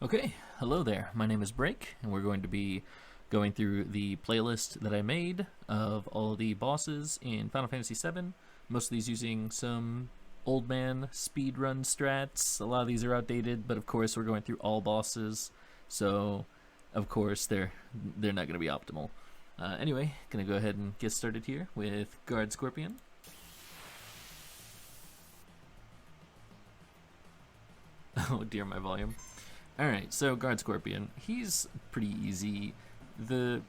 Okay, hello there. My name is Break, and we're going to be going through the playlist that I made of all the bosses in Final Fantasy VII. Most of these using some old man speedrun strats. A lot of these are outdated, but of course we're going through all bosses, so of course they're not going to be optimal. Anyway, gonna go ahead and get started here with Guard Scorpion. Oh dear, my volume. Alright, so Guard Scorpion, he's pretty easy. The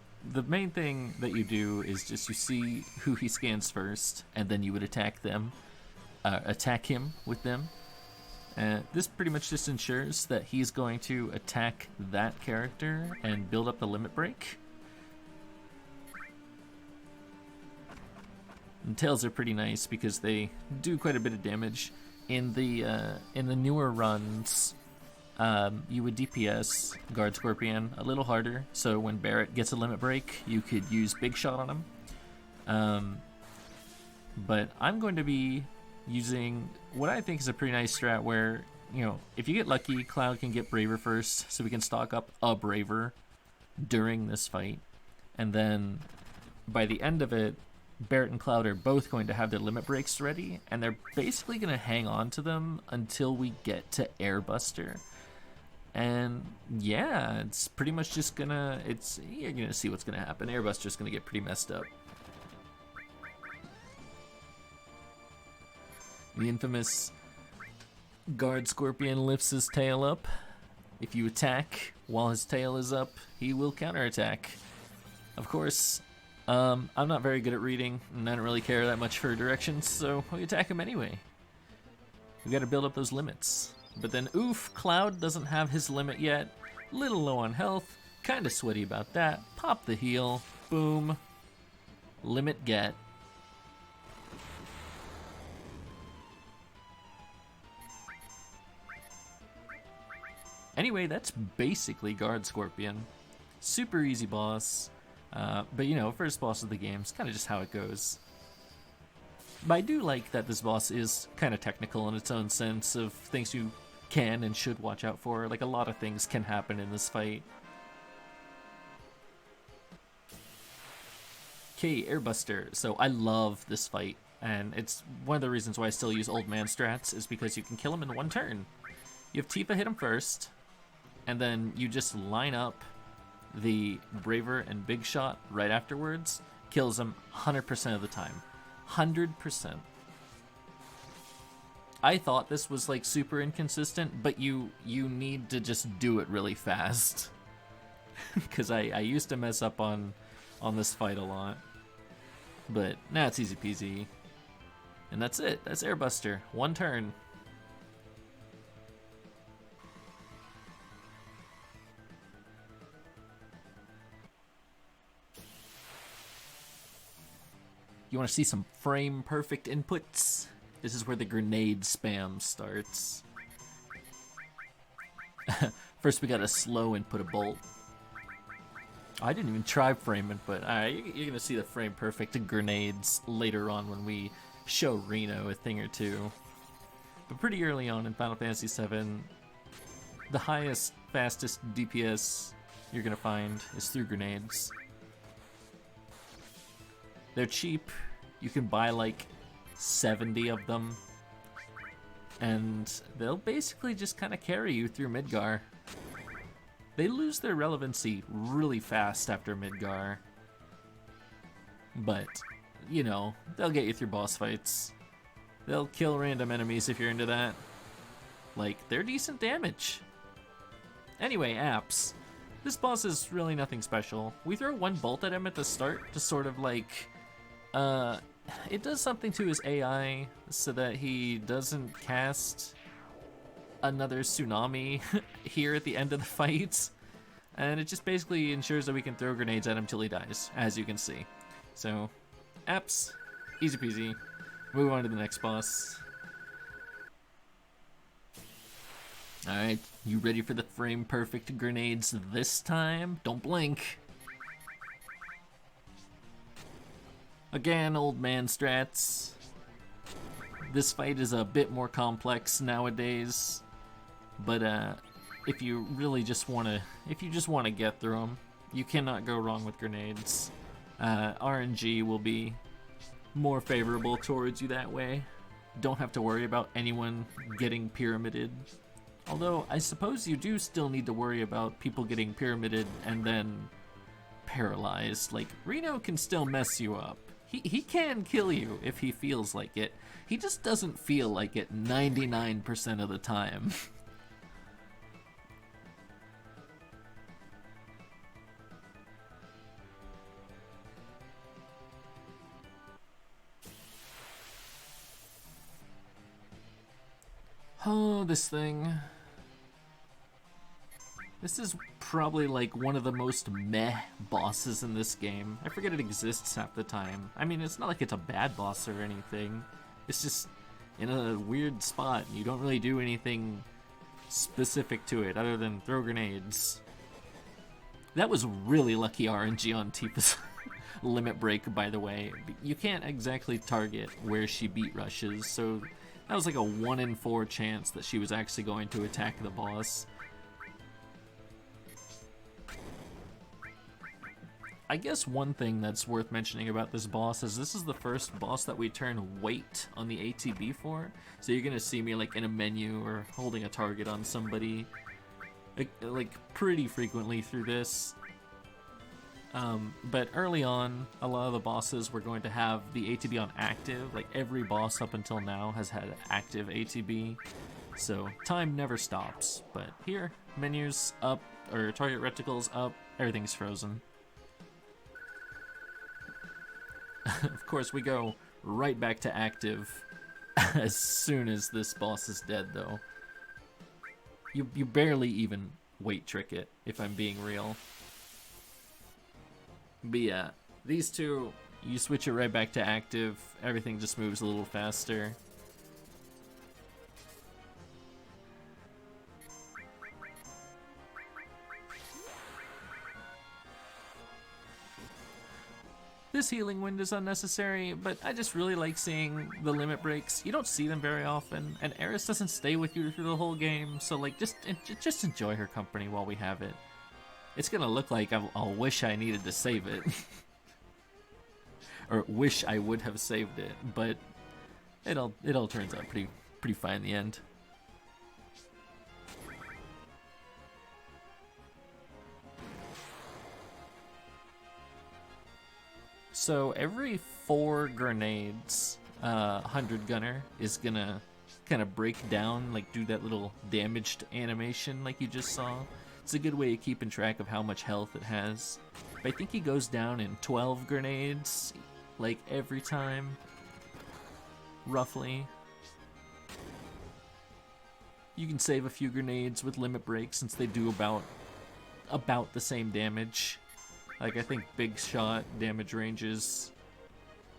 main thing that you do is just you see who he scans first, and then you would attack him with them. This pretty much just ensures that he's going to attack that character and build up the limit break. And tails are pretty nice because they do quite a bit of damage. In the newer runs, you would DPS Guard Scorpion a little harder, so when Barret gets a limit break, you could use Big Shot on him. But I'm going to be using what I think is a pretty nice strat where, you know, if you get lucky, Cloud can get Braver first, so we can stock up a Braver during this fight. And then by the end of it, Barret and Cloud are both going to have their limit breaks ready, and they're basically going to hang on to them until we get to Airbuster. And yeah, it's pretty much just gonna, you're gonna see what's gonna happen. Airbuster's gonna get pretty messed up. The infamous Guard Scorpion lifts his tail up. If you attack while his tail is up, he will counterattack. Of course, I'm not very good at reading, and I don't really care that much for directions, so we attack him anyway. We gotta build up those limits. But then, oof, Cloud doesn't have his limit yet. Little low on health, kinda sweaty about that. Pop the heal, boom. Limit get. Anyway, that's basically Guard Scorpion. Super easy boss. But you know, first boss of the game is kind of just how it goes. But I do like that this boss is kind of technical in its own sense of things you can and should watch out for. Like, a lot of things can happen in this fight. Okay, Airbuster. So I love this fight, and it's one of the reasons why I still use old man strats is because you can kill him in one turn. You have Tifa hit him first, and then you just line up the Braver and Big Shot right afterwards. Kills him 100% of the time. 100%. I thought this was like super inconsistent, but you need to just do it really fast. Because I used to mess up on this fight a lot. But now it's easy peasy. And that's it. That's Airbuster. One turn. You want to see some frame perfect inputs? This is where the grenade spam starts. First we gotta slow input a bolt. I didn't even try frame input. Alright, you're gonna see the frame perfect grenades later on when we show Reno a thing or two. But pretty early on in Final Fantasy VII, the highest, fastest DPS you're gonna find is through grenades. They're cheap. You can buy like 70 of them, and they'll basically just kind of carry you through Midgar. They lose their relevancy really fast after Midgar, but you know, they'll get you through boss fights. They'll kill random enemies if you're into that. Like, they're decent damage. Anyway, apps. This boss is really nothing special. We throw one bolt at him at the start to sort of like it does something to his AI so that he doesn't cast another tsunami here at the end of the fight. And it just basically ensures that we can throw grenades at him till he dies, as you can see. So, apps, easy peasy. Move on to the next boss. Alright, you ready for the frame perfect grenades this time? Don't blink. Again, old man strats. This fight is a bit more complex nowadays, but if you really just want to get through them, you cannot go wrong with grenades. RNG will be more favorable towards you that way. Don't have to worry about anyone getting pyramided. Although, I suppose you do still need to worry about people getting pyramided and then paralyzed. Like, Reno can still mess you up. He can kill you if he feels like it. He just doesn't feel like it 99% of the time. Oh, this thing. This is probably like one of the most meh bosses in this game. I forget it exists half the time. I mean, it's not like it's a bad boss or anything. It's just in a weird spot. You don't really do anything specific to it other than throw grenades. That was really lucky RNG on Tifa's limit break, by the way. You can't exactly target where she beat rushes, so that was like a 1 in 4 chance that she was actually going to attack the boss. I guess one thing that's worth mentioning about this boss is this is the first boss that we turn wait on the ATB for. So you're gonna see me like in a menu or holding a target on somebody like pretty frequently through this. But early on, a lot of the bosses were going to have the ATB on active. Like every boss up until now has had active ATB. So time never stops. But here, menus up, or target reticles up, everything's frozen. Of course, we go right back to active as soon as this boss is dead, though. You barely even weight trick it, if I'm being real. But yeah, these two, you switch it right back to active, everything just moves a little faster. This healing wind is unnecessary, but I just really like seeing the limit breaks. You don't see them very often, and Eris doesn't stay with you through the whole game, so like just enjoy her company while we have it. It's gonna look like I'll wish I needed to save it. Or wish I would have saved it, but it all turns out pretty fine in the end. So every 4 grenades, 100-gunner is gonna kind of break down, like do that little damaged animation like you just saw. It's a good way of keeping track of how much health it has. But I think he goes down in 12 grenades, like every time, roughly. You can save a few grenades with limit breaks since they do about the same damage. Like, I think Big Shot damage ranges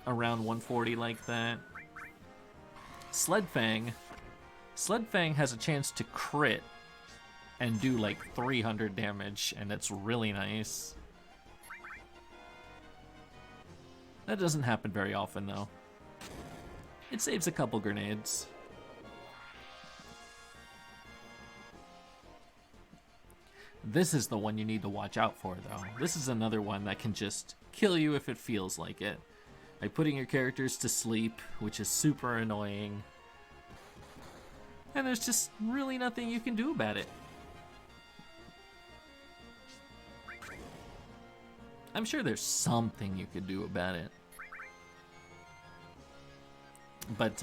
around 140 like that. Sledfang has a chance to crit and do like 300 damage, and it's really nice. That doesn't happen very often, though. It saves a couple grenades. This is the one you need to watch out for, though. This is another one that can just kill you if it feels like it. By putting your characters to sleep, which is super annoying. And there's just really nothing you can do about it. I'm sure there's something you could do about it. But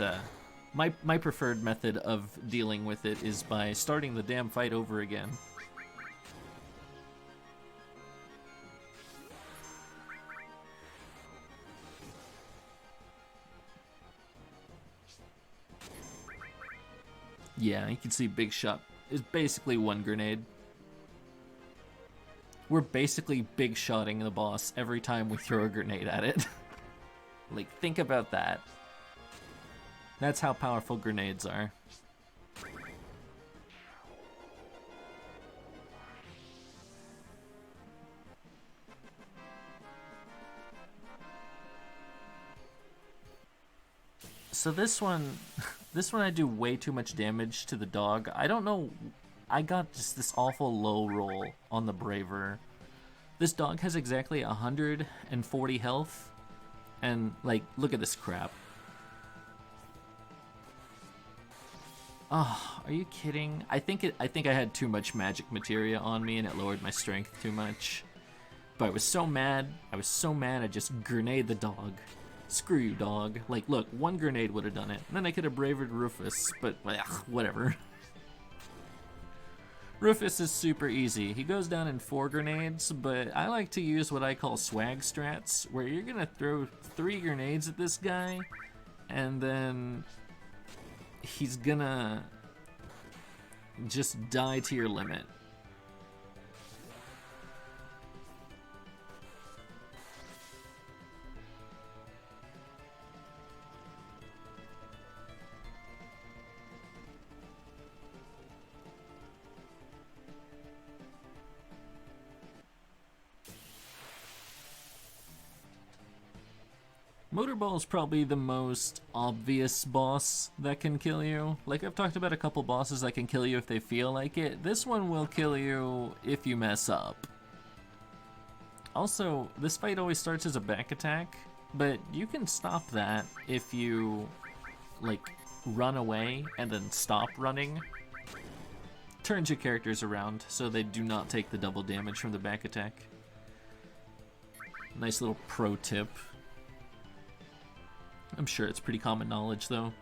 my preferred method of dealing with it is by starting the damn fight over again. Yeah, you can see Big Shot is basically 1 grenade. We're basically big shotting the boss every time we throw a grenade at it. Like, think about that. That's how powerful grenades are. So this one I do way too much damage to the dog. I don't know I got just this awful low roll on the Braver. This dog has exactly 140 health, and like, look at this crap. Oh, are you kidding? I think I had too much magic materia on me and it lowered my strength too much. But I was so mad. I just grenade the dog. Screw you, dog. Like, look, one grenade would have done it. And then I could have bravered Rufus, but ugh, whatever. Rufus is super easy. He goes down in 4 grenades, but I like to use what I call swag strats, where you're gonna throw 3 grenades at this guy, and then he's gonna just die to your limit. Motorball is probably the most obvious boss that can kill you. Like, I've talked about a couple bosses that can kill you if they feel like it. This one will kill you if you mess up. Also, this fight always starts as a back attack, but you can stop that if you, like, run away and then stop running. Turns your characters around so they do not take the double damage from the back attack. Nice little pro tip. I'm sure it's pretty common knowledge, though.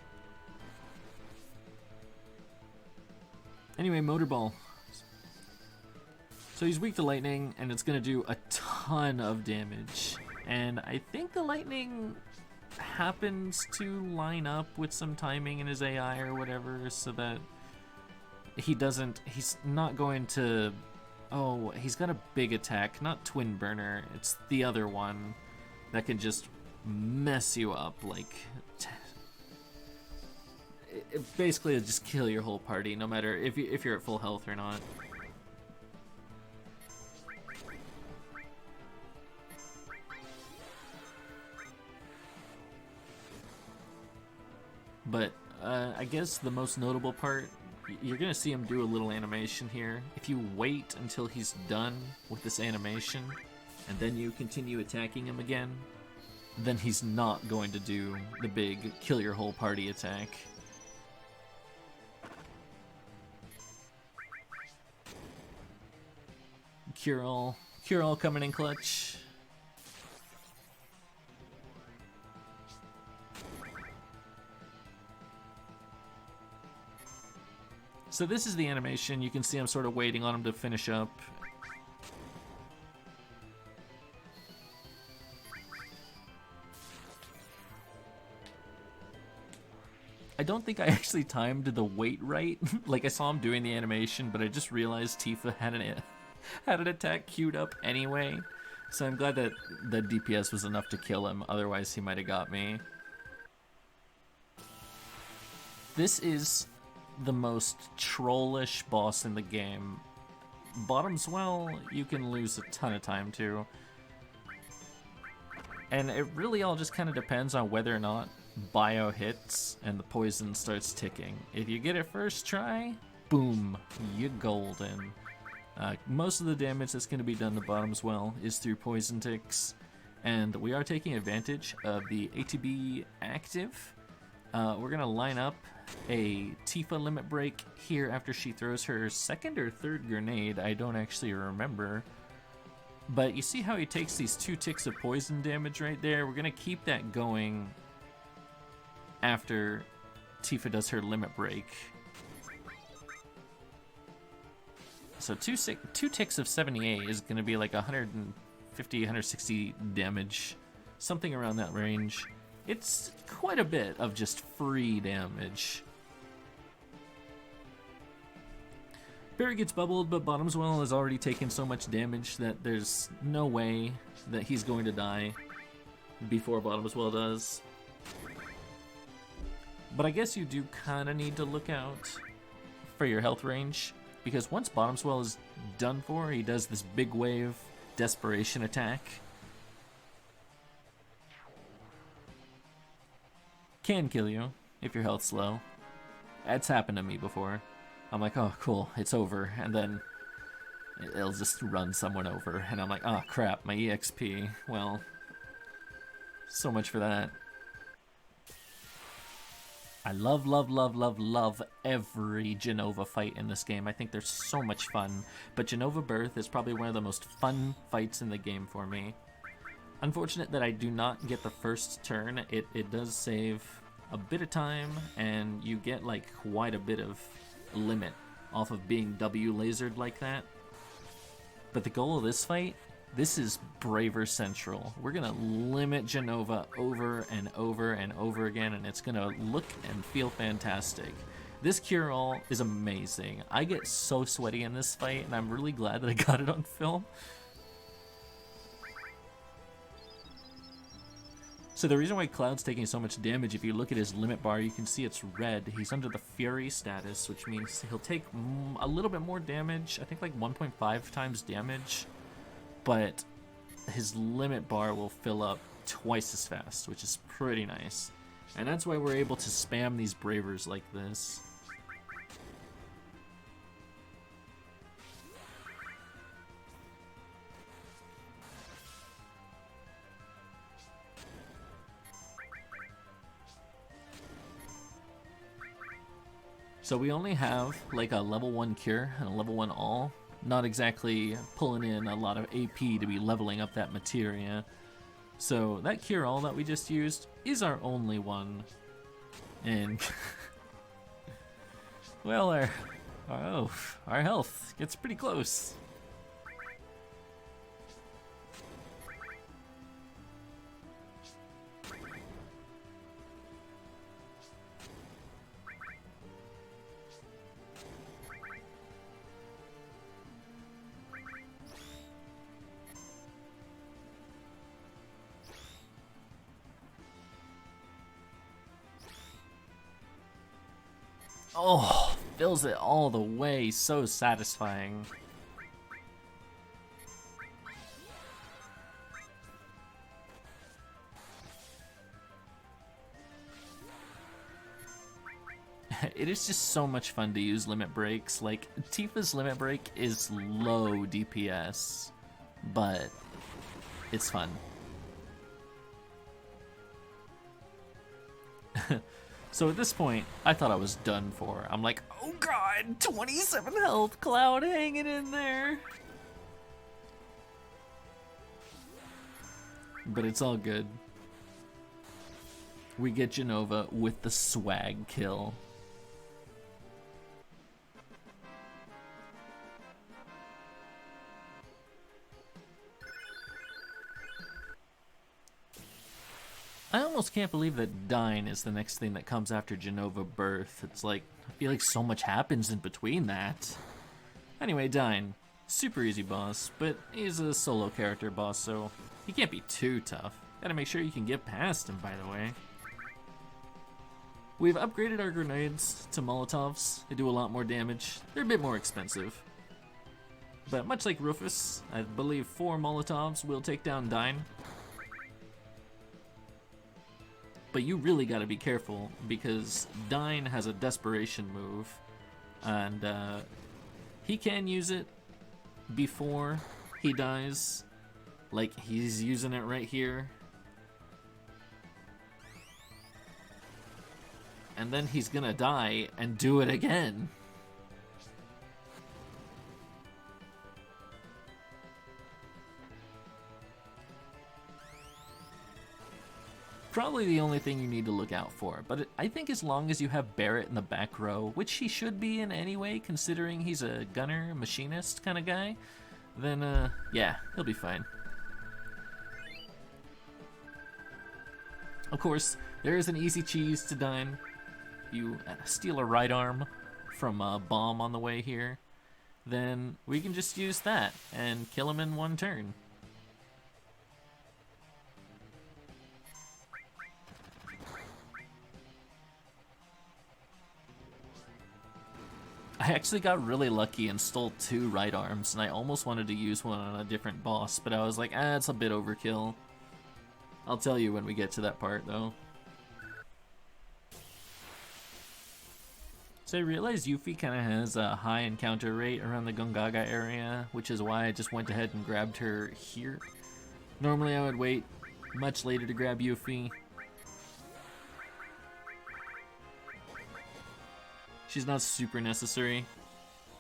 Anyway, Motorball. So he's weak to lightning, and it's going to do a ton of damage. And I think the lightning happens to line up with some timing in his AI or whatever, so that he's not going to... Oh, he's got a big attack, not Twin Burner. It's the other one that can just mess you up, like basically it'll just kill your whole party, no matter if you're at full health or not. But I guess the most notable part, you're gonna see him do a little animation here. If you wait until he's done with this animation and then you continue attacking him again, then he's not going to do the big kill your whole party attack. Cure all coming in clutch. So this is the animation. You can see I'm sort of waiting on him to finish up. I don't think I actually timed the wait right. Like, I saw him doing the animation, but I just realized Tifa had an attack queued up anyway. So I'm glad that the DPS was enough to kill him, otherwise he might have got me. This is the most trollish boss in the game. Bottomswell, you can lose a ton of time to. And it really all just kind of depends on whether or not bio hits and the poison starts ticking. If you get it first try, boom, you're golden. Most of the damage that's going to be done to Bottomswell is through poison ticks, and we are taking advantage of the ATB active. We're going to line up a Tifa limit break here after she throws her second or third grenade. I don't actually remember. But you see how he takes these 2 ticks of poison damage right there? We're going to keep that going after Tifa does her limit break. So two ticks of 78 is going to be like 150, 160 damage. Something around that range. It's quite a bit of just free damage. Barry gets bubbled, but Bottomswell has already taken so much damage that there's no way that he's going to die before Bottomswell does. But I guess you do kind of need to look out for your health range, because once Bottomswell is done for, he does this big wave desperation attack. Can kill you if your health's low. That's happened to me before. I'm like, oh, cool, it's over. And then it'll just run someone over. And I'm like, oh, crap, my EXP. Well, so much for that. I love, love, love, love, love every Jenova fight in this game. I think they're so much fun. But Jenova BIRTH is probably one of the most fun fights in the game for me. Unfortunate that I do not get the first turn. It does save a bit of time, and you get like quite a bit of limit off of being W lasered like that. But the goal of this fight, this is Braver Central. We're gonna limit Jenova over and over and over again, and it's gonna look and feel fantastic. This cure-all is amazing. I get so sweaty in this fight, and I'm really glad that I got it on film. So the reason why Cloud's taking so much damage, if you look at his limit bar, you can see it's red. He's under the Fury status, which means he'll take a little bit more damage. I think like 1.5 times damage. But his limit bar will fill up twice as fast, which is pretty nice. And that's why we're able to spam these Bravers like this. So we only have like a level 1 cure and a level 1 all. Not exactly pulling in a lot of AP to be leveling up that materia. So that cure all that we just used is our only one. And well, our health gets pretty close. Oh, fills it all the way, so satisfying. It is just so much fun to use limit breaks. Like, Tifa's limit break is low DPS, but it's fun. So at this point, I thought I was done for. I'm like, oh god, 27 health, Cloud hanging in there. But it's all good. We get Jenova with the swag kill. I almost can't believe that Dyne is the next thing that comes after Jenova BIRTH. It's like, I feel like so much happens in between that. Anyway, Dyne, super easy boss, but he's a solo character boss, so he can't be too tough. Gotta make sure you can get past him, by the way. We've upgraded our grenades to Molotovs. They do a lot more damage. They're a bit more expensive. But much like Rufus, I believe 4 Molotovs will take down Dyne. But you really gotta be careful, because Dyne has a desperation move, and he can use it before he dies. Like, he's using it right here. And then he's gonna die and do it again. Probably the only thing you need to look out for, but I think as long as you have Barrett in the back row, which he should be in anyway, considering he's a gunner, machinist kind of guy, then yeah, he'll be fine. Of course, there is an easy cheese to Dyne. You steal a right arm from a bomb on the way here, then we can just use that and kill him in one turn. I actually got really lucky and stole 2 right arms, and I almost wanted to use one on a different boss, but I was like, it's a bit overkill. I'll tell you when we get to that part, though. So I realized Yuffie kind of has a high encounter rate around the Gongaga area, which is why I just went ahead and grabbed her here. Normally I would wait much later to grab Yuffie. She's not super necessary,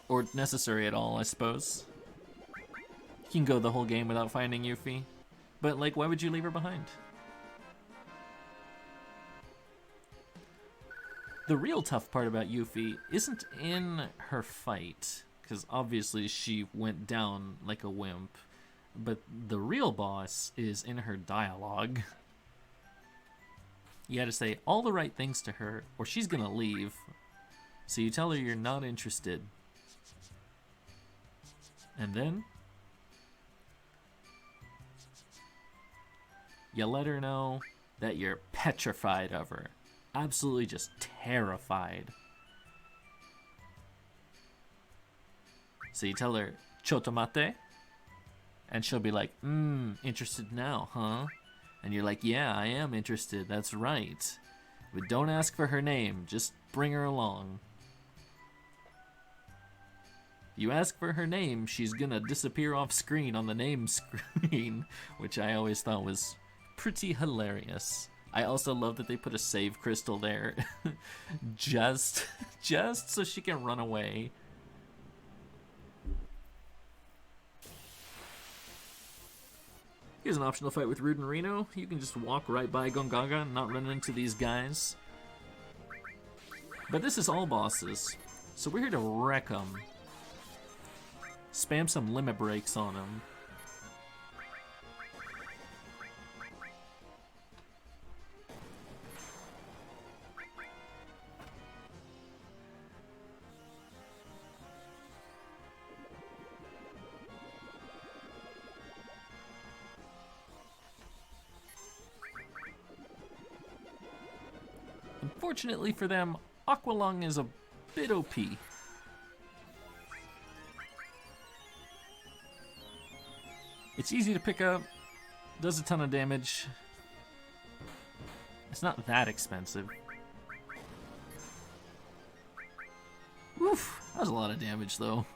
or necessary at all, I suppose. You can go the whole game without finding Yuffie, but like, why would you leave her behind? The real tough part about Yuffie isn't in her fight, because obviously she went down like a wimp, but the real boss is in her dialogue. You gotta say all the right things to her, or she's gonna leave. So you tell her you're not interested. And then you let her know that you're petrified of her. Absolutely just terrified. So you tell her, chotomate, and she'll be like, interested now, huh? And you're like, yeah, I am interested, that's right. But don't ask for her name, just bring her along. You ask for her name, she's gonna disappear off screen on the name screen, which I always thought was pretty hilarious. I also love that they put a save crystal there, just so she can run away. Here's an optional fight with Rude and Reno. You can just walk right by Gongaga and not run into these guys. But this is all bosses, so we're here to wreck them. Spam some limit breaks on them. Unfortunately for them, Aqualung is a bit OP. It's easy to pick up, does a ton of damage. It's not that expensive. Oof, that was a lot of damage though.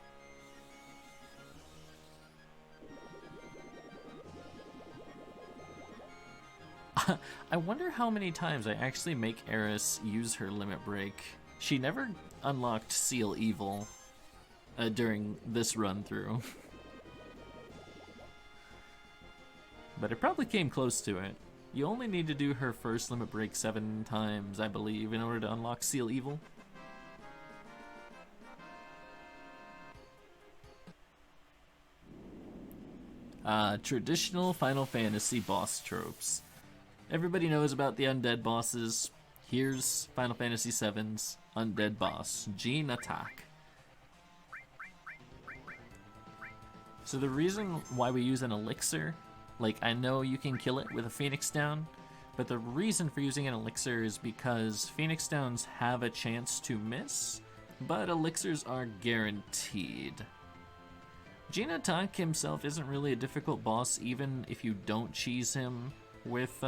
I wonder how many times I actually make Eris use her limit break. She never unlocked Seal Evil during this run through. But it probably came close to it. You only need to do her first limit break 7 times, I believe, in order to unlock Seal Evil. Traditional Final Fantasy boss tropes. Everybody knows about the undead bosses. Here's Final Fantasy VII's undead boss, Nattak. So the reason why we use an elixir, like, I know you can kill it with a Phoenix Down, but the reason for using an elixir is because Phoenix Downs have a chance to miss, but elixirs are guaranteed. Nattak himself isn't really a difficult boss, even if you don't cheese him with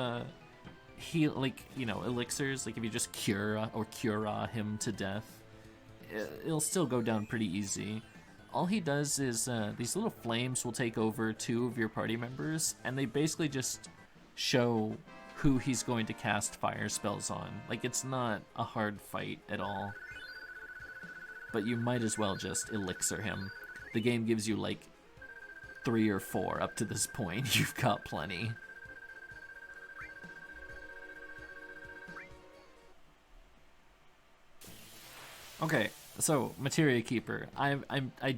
elixirs. Like, if you just cura him to death, it'll still go down pretty easy. All he does is these little flames will take over 2 of your party members, and they basically just show who he's going to cast fire spells on. Like, it's not a hard fight at all, but you might as well just elixir him. The game gives you like 3 or 4 up to this point. You've got plenty. Okay, so Materia Keeper. I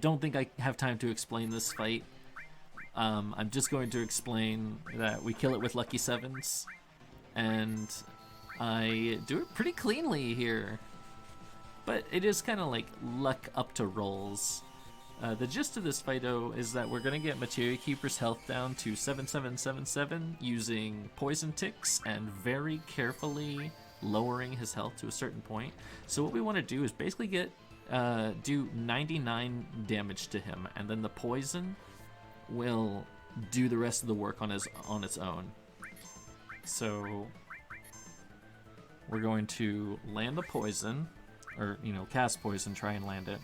don't think I have time to explain this fight. I'm just going to explain that we kill it with Lucky Sevens, and I do it pretty cleanly here. But it is kind of like luck up to rolls. The gist of this fight, though, is that we're going to get Materia Keeper's health down to 7777 using poison ticks and very carefully lowering his health to a certain point. So what we want to do is basically do 99 damage to him, and then the poison will do the rest of the work on its own. So we're going to land the poison. or, you know, cast poison, try and land it.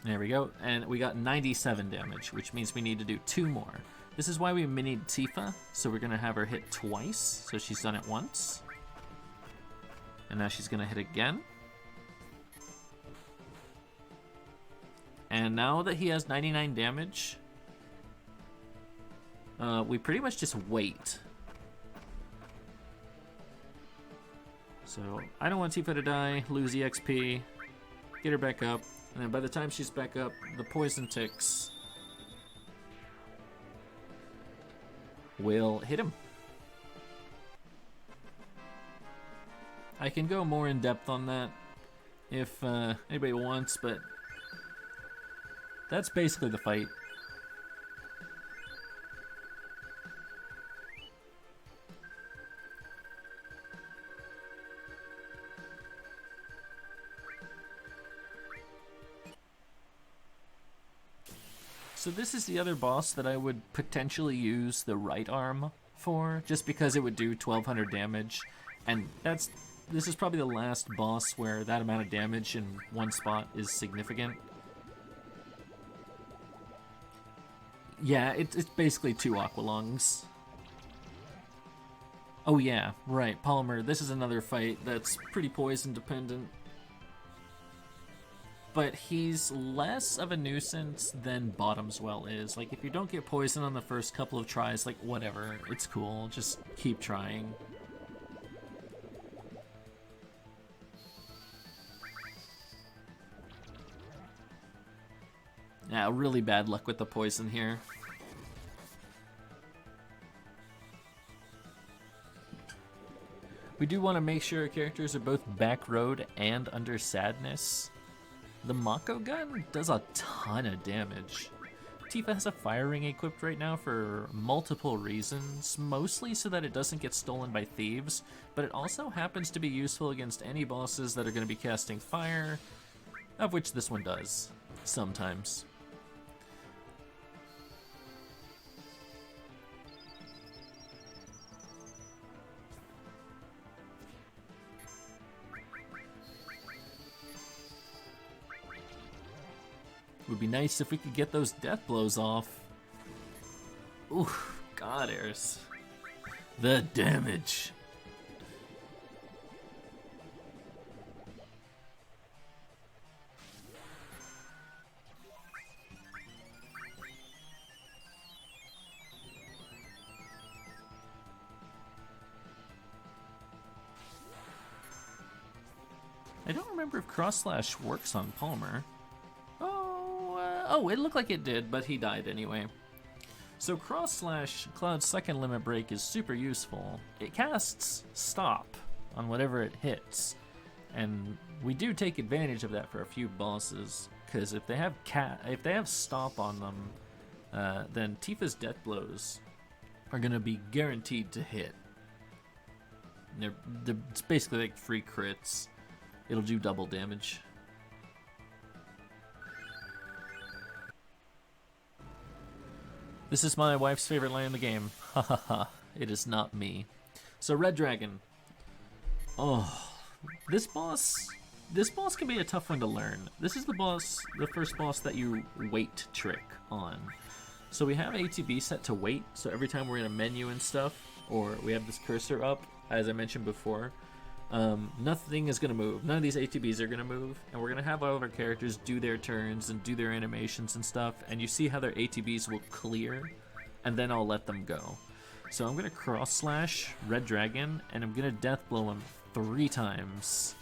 There we go, and we got 97 damage, which means we need to do 2 more. This is why we minied Tifa, so we're gonna have her hit twice, so she's done it once. And now she's gonna hit again. And now that he has 99 damage, we pretty much just wait. So I don't want Tifa to die, lose EXP, get her back up, and then by the time she's back up, the poison ticks will hit him. I can go more in depth on that if anybody wants, but that's basically the fight. So this is the other boss that I would potentially use the right arm for, just because it would do 1200 damage, and this is probably the last boss where that amount of damage in one spot is significant. Yeah, it's basically 2 Aqualungs. Oh yeah, right, Polymer, this is another fight that's pretty poison dependent. But he's less of a nuisance than Bottomswell is. Like, if you don't get poison on the first couple of tries, like, whatever, it's cool, just keep trying. Yeah, really bad luck with the poison here. We do want to make sure our characters are both back road and under sadness. The Mako gun does a ton of damage. Tifa has a fire ring equipped right now for multiple reasons, mostly so that it doesn't get stolen by thieves, but it also happens to be useful against any bosses that are going to be casting fire, of which this one does, sometimes. Would be nice if we could get those death blows off. Ooh, God, Eris. The damage. I don't remember if cross slash works on Palmer. Oh, it looked like it did, but he died anyway. So cross slash Cloud's second limit break is super useful. It casts stop on whatever it hits, and we do take advantage of that for a few bosses, because if they have stop on them, then Tifa's death blows are gonna be guaranteed to hit. It's basically like free crits. It'll do double damage. This is my wife's favorite line in the game. Ha ha ha. It is not me. So Red Dragon. Oh, this boss can be a tough one to learn. This is the first boss that you wait trick on. So we have ATB set to wait, so every time we're in a menu and stuff, or we have this cursor up, as I mentioned before, nothing is going to move. None of these ATBs are going to move, and we're going to have all of our characters do their turns and do their animations and stuff, and you see how their ATBs will clear, and then I'll let them go. So I'm going to cross slash Red Dragon, and I'm going to death blow him 3 times.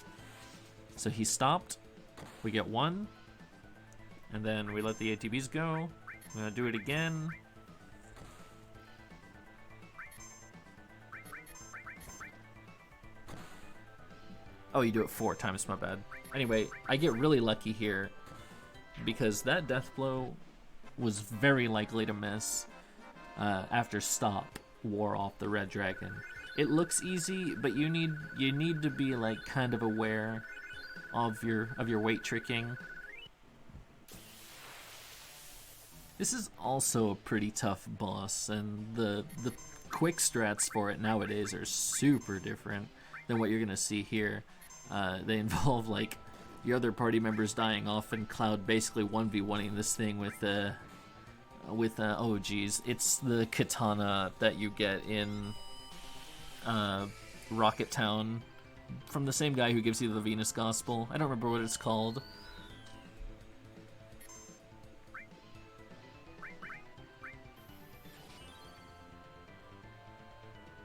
So he stopped, we get 1, and then we let the ATBs go. I'm going to do it again. Oh, you do it 4 times, my bad. Anyway, I get really lucky here because that death blow was very likely to miss after stop wore off the Red Dragon. It looks easy, but you need to be like kind of aware of your weight tricking. This is also a pretty tough boss, and the quick strats for it nowadays are super different. than what you're gonna see here. They involve like your other party members dying off, and Cloud basically 1v1ing this thing with oh geez, it's the katana that you get in Rocket Town from the same guy who gives you the Venus Gospel. I don't remember what it's called.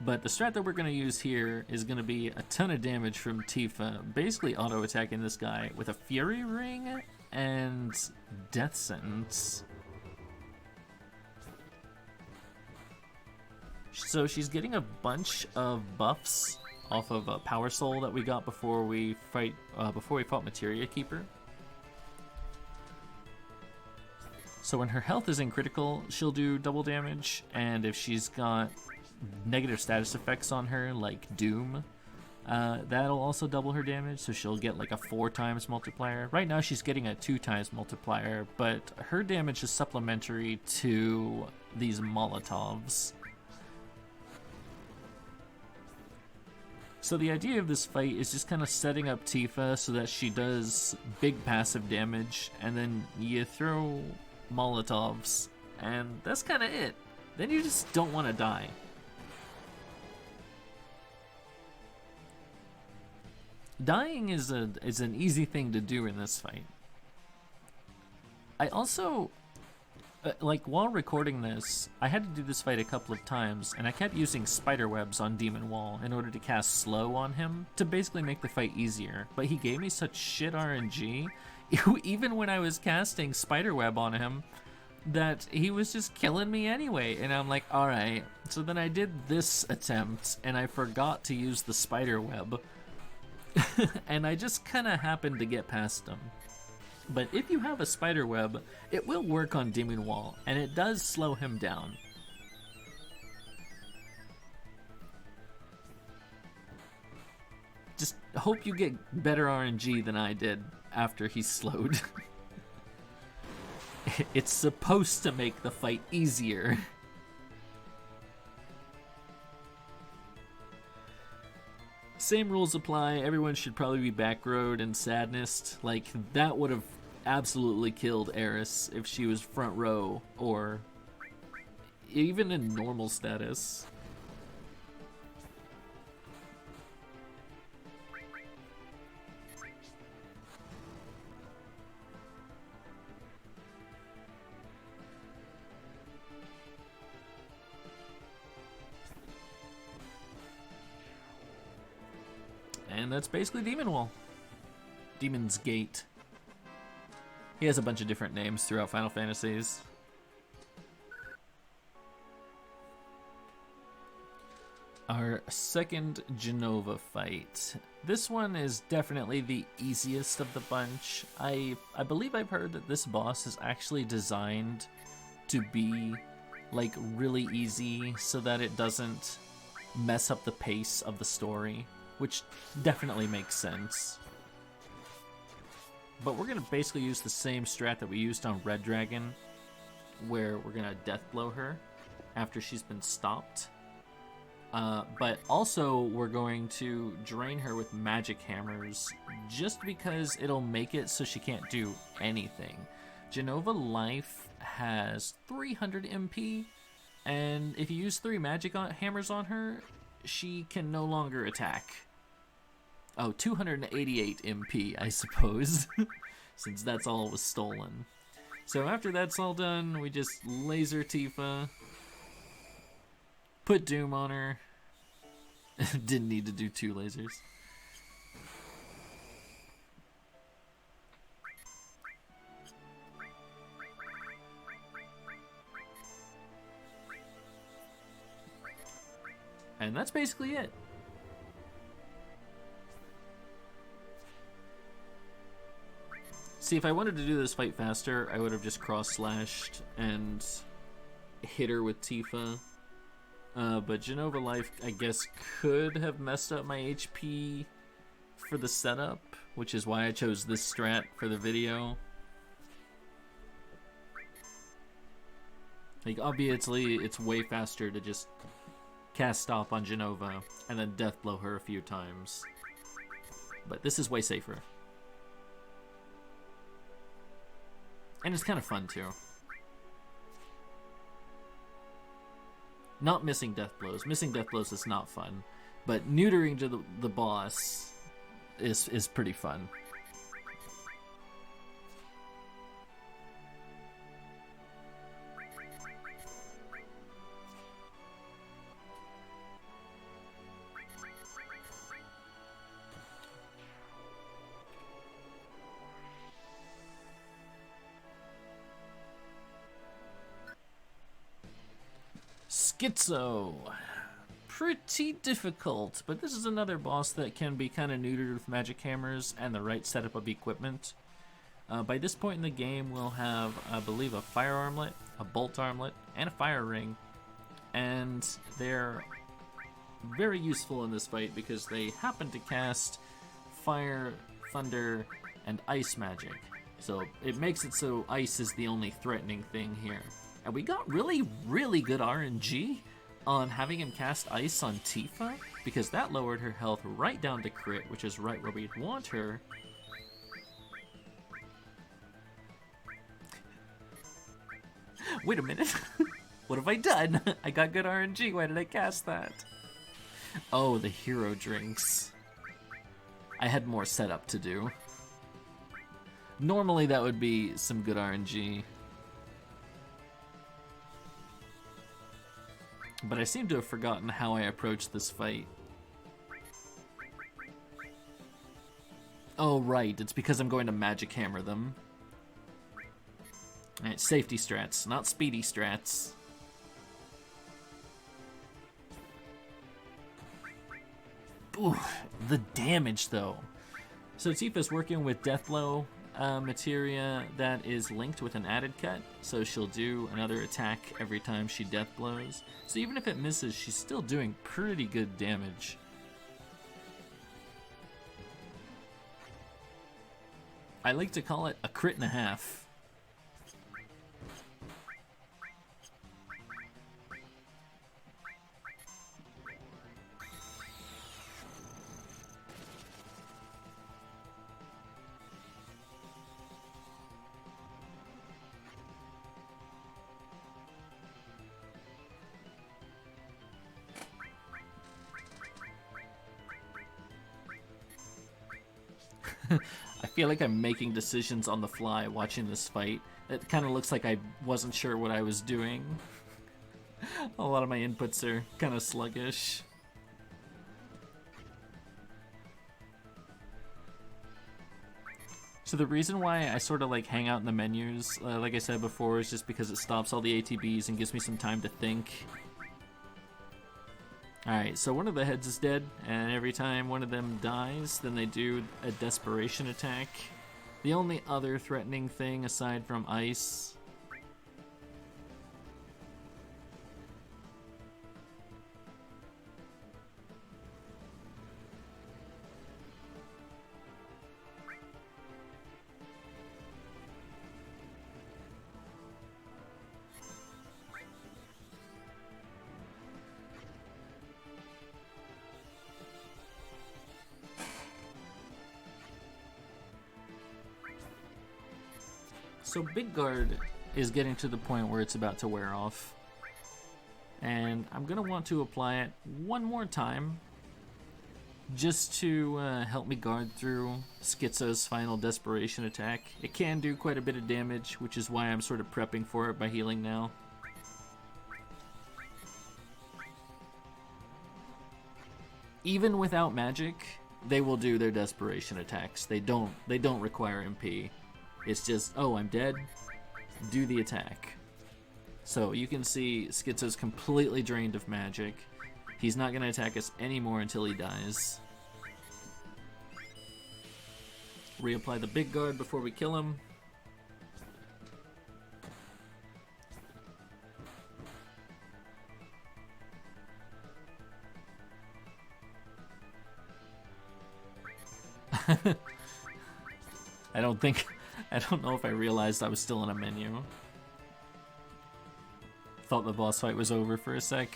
But the strat that we're going to use here is going to be a ton of damage from Tifa, basically auto-attacking this guy with a Fury Ring and Death Sentence. So she's getting a bunch of buffs off of a Power Soul that we got before we fought Materia Keeper. So when her health is in critical, she'll do double damage, and if she's got negative status effects on her, like Doom, that'll also double her damage, so she'll get like a 4 times multiplier. Right now she's getting a 2 times multiplier, but her damage is supplementary to these Molotovs. So the idea of this fight is just kind of setting up Tifa so that she does big passive damage, and then you throw Molotovs, and that's kind of it. Then you just don't want to die. Dying is an easy thing to do in this fight. I also, like, while recording this, I had to do this fight a couple of times, and I kept using spiderwebs on Demon Wall in order to cast slow on him to basically make the fight easier. But he gave me such shit RNG, even when I was casting spiderweb on him, that he was just killing me anyway. And I'm like, alright. So then I did this attempt, and I forgot to use the spiderweb. And I just kind of happened to get past him. But if you have a spider web, it will work on Demon Wall, and it does slow him down. Just hope you get better RNG than I did after he's slowed. It's supposed to make the fight easier. Same rules apply. Everyone should probably be backroad and Sadness. Like, that would have absolutely killed Eris if she was front row, or even in normal status. And that's basically Demon Wall. Demon's Gate. He has a bunch of different names throughout Final Fantasies. Our second Jenova fight. This one is definitely the easiest of the bunch. I believe I've heard that this boss is actually designed to be like really easy so that it doesn't mess up the pace of the story, which definitely makes sense. But we're going to basically use the same strat that we used on Red Dragon, where we're going to death blow her after she's been stopped. But also we're going to drain her with magic hammers, just because it'll make it so she can't do anything. Jenova Life has 300 MP, and if you use 3 magic hammers on her, she can no longer attack. Oh, 288 MP, I suppose, since that's all was stolen. So after that's all done, we just laser Tifa, put Doom on her. Didn't need to do 2 lasers. And that's basically it. See, if I wanted to do this fight faster, I would have just cross-slashed and hit her with Tifa. But Jenova Life, I guess, could have messed up my HP for the setup, which is why I chose this strat for the video. Like, obviously, it's way faster to just cast Stop on Jenova, and then Deathblow her a few times. But this is way safer. And it's kind of fun, too. Not missing death blows. Missing death blows is not fun. But neutering to the boss is pretty fun. Schizo. Pretty difficult, but this is another boss that can be kind of neutered with magic hammers and the right setup of equipment. By this point in the game, we'll have, I believe, a fire armlet, a bolt armlet, and a fire ring. And they're very useful in this fight because they happen to cast fire, thunder, and ice magic. So it makes it so ice is the only threatening thing here. And we got really, really good RNG on having him cast ice on Tifa, because that lowered her health right down to crit, which is right where we'd want her. Wait a minute. What have I done? I got good RNG. Why did I cast that? Oh, the hero drinks. I had more setup to do. Normally that would be some good RNG. But I seem to have forgotten how I approached this fight. Oh, right. It's because I'm going to magic hammer them. Alright, safety strats, not speedy strats. Ooh, the damage, though. So Tifa's working with Deathblow materia that is linked with an added cut, so she'll do another attack every time she death blows. So even if it misses, she's still doing pretty good damage. I like to call it a crit and a half. I feel like I'm making decisions on the fly watching this fight. It kind of looks like I wasn't sure what I was doing. A lot of my inputs are kind of sluggish. So the reason why I sort of like hang out in the menus, like I said before, is just because it stops all the ATBs and gives me some time to think. Alright, so one of the heads is dead, and every time one of them dies, then they do a desperation attack. The only other threatening thing aside from ice... So Big Guard is getting to the point where it's about to wear off. And I'm going to want to apply it one more time just to help me guard through Schizo's final desperation attack. It can do quite a bit of damage, which is why I'm sort of prepping for it by healing now. Even without magic, they will do their desperation attacks. They don't require MP. It's just, oh, I'm dead, do the attack. So you can see Schizo's completely drained of magic. He's not going to attack us anymore until he dies. Reapply the Big Guard before we kill him. I don't know if I realized I was still in a menu. Thought the boss fight was over for a sec.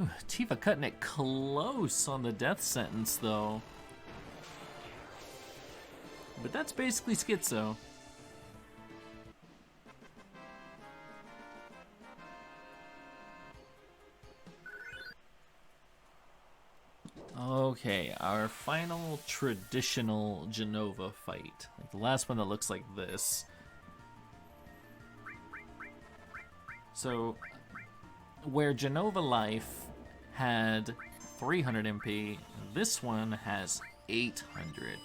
Ooh, Tifa cutting it close on the death sentence, though. But that's basically Schizo. Okay, our final traditional Jenova fight. Like the last one that looks like this. So, where Jenova Life had 300 MP, this one has 800.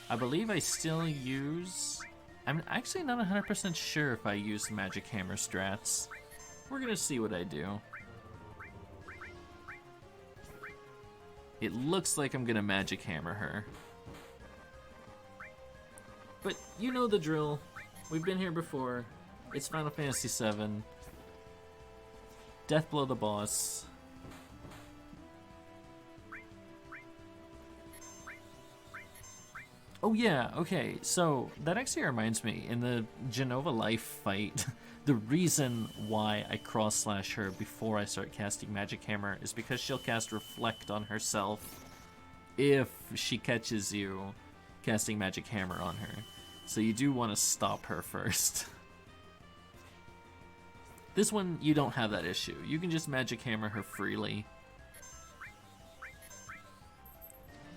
I believe I still use... I'm actually not 100% sure if I use Magic Hammer strats. We're gonna see what I do. It looks like I'm gonna Magic Hammer her. But you know the drill. We've been here before. It's Final Fantasy VII. Death blow the boss. Oh yeah, okay, so that actually reminds me, in the Jenova Life fight, the reason why I cross-slash her before I start casting Magic Hammer is because she'll cast Reflect on herself if she catches you casting Magic Hammer on her. So you do want to stop her first. This one, you don't have that issue. You can just Magic Hammer her freely.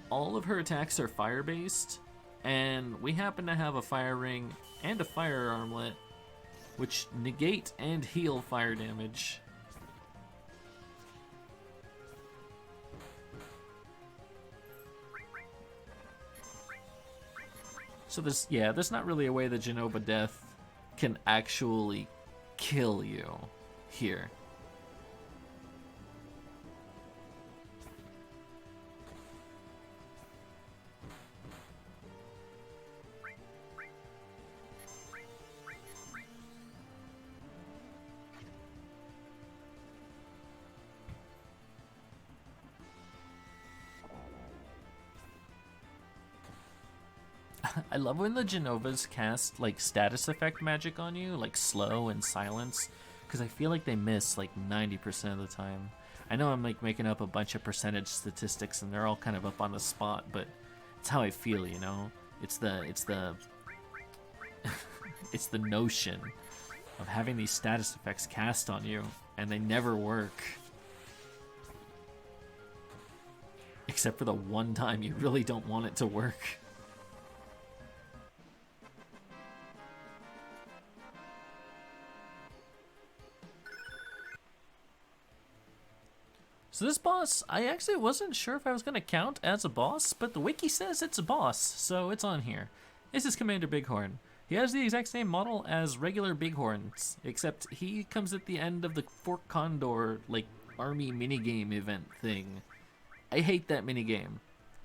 All of her attacks are fire-based, and we happen to have a fire ring and a fire armlet, which negate and heal fire damage. So there's not really a way that Jenova Death can actually kill you here. I love when the Jenovas cast like status effect magic on you, like slow and silence, because I feel like they miss like 90% of the time. I know I'm like making up a bunch of percentage statistics and they're all kind of up on the spot, but it's how I feel, you know? It's the it's the notion of having these status effects cast on you and they never work. Except for the one time you really don't want it to work. So this boss, I actually wasn't sure if I was going to count as a boss, but the wiki says it's a boss, so it's on here. This is Commander Bighorn. He has the exact same model as regular Bighorns, except he comes at the end of the Fort Condor, like, army minigame event thing. I hate that minigame.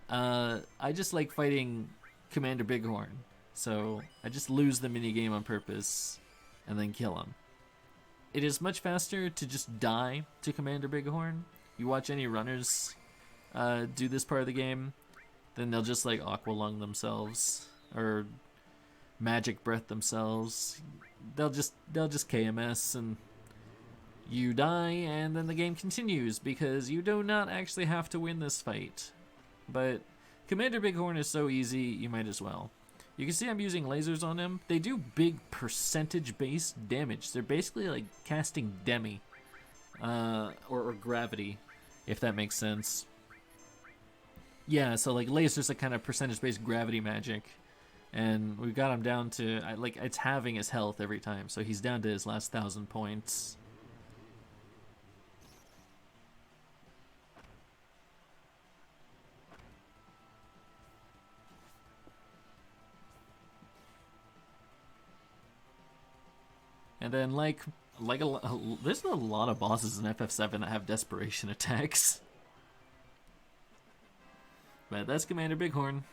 I just like fighting Commander Bighorn, so I just lose the minigame on purpose and then kill him. It is much faster to just die to Commander Bighorn. You watch any runners do this part of the game, then they'll just like Aqua Lung themselves or Magic Breath themselves. They'll just KMS and you die, and then the game continues because you do not actually have to win this fight. But Commander Bighorn is so easy, you might as well. You can see I'm using lasers on him. They do big percentage-based damage. They're basically like casting Demi or gravity, if that makes sense. Yeah, so like lasers are kind of percentage-based gravity magic, and we've got him down to like it's halving his health every time, so he's down to his last 1,000 points. And then there's a lot of bosses in FF7 that have desperation attacks. But that's Commander Bighorn.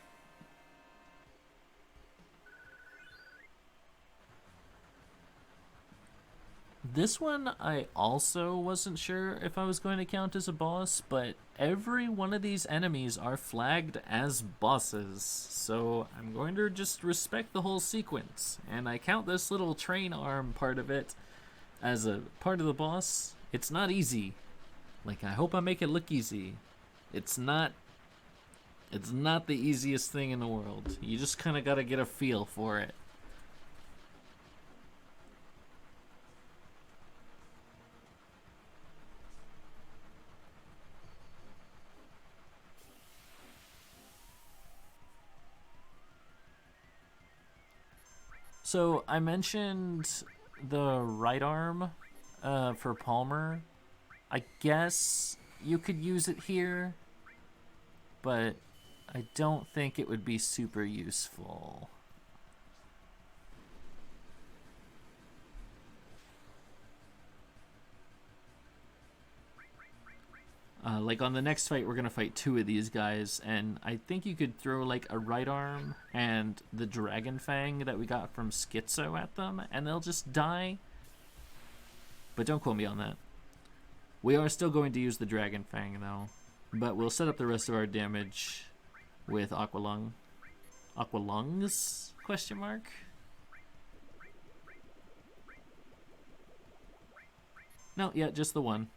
This one I also wasn't sure if I was going to count as a boss, but every one of these enemies are flagged as bosses, so I'm going to just respect the whole sequence, and I count this little train arm part of it as a part of the boss. It's not easy. Like, I hope I make it look easy. It's not the easiest thing in the world. You just kind of got to get a feel for it. So I mentioned the right arm for Palmer. I guess you could use it here, but I don't think it would be super useful. Like on the next fight, we're gonna fight 2 of these guys, and I think you could throw like a right arm and the Dragon Fang that we got from Schizo at them, and they'll just die. But don't quote me on that. We are still going to use the Dragon Fang though, but we'll set up the rest of our damage with Aqualung. Aqualungs? Question mark? No, yeah, just the one.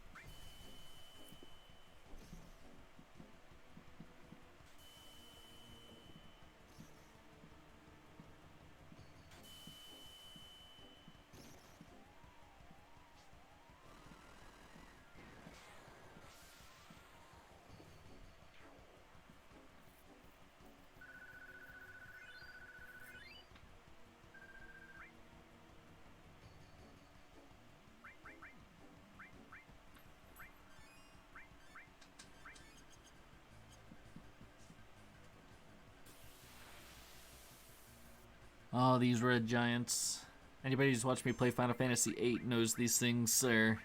Oh, these red giants. Anybody who's watched me play Final Fantasy VIII knows these things are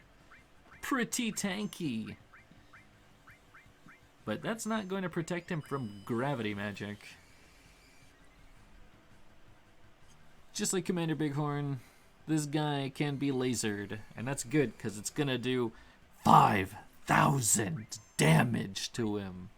pretty tanky. But that's not going to protect him from gravity magic. Just like Commander Bighorn, this guy can be lasered. And that's good, because it's going to do 5,000 damage to him.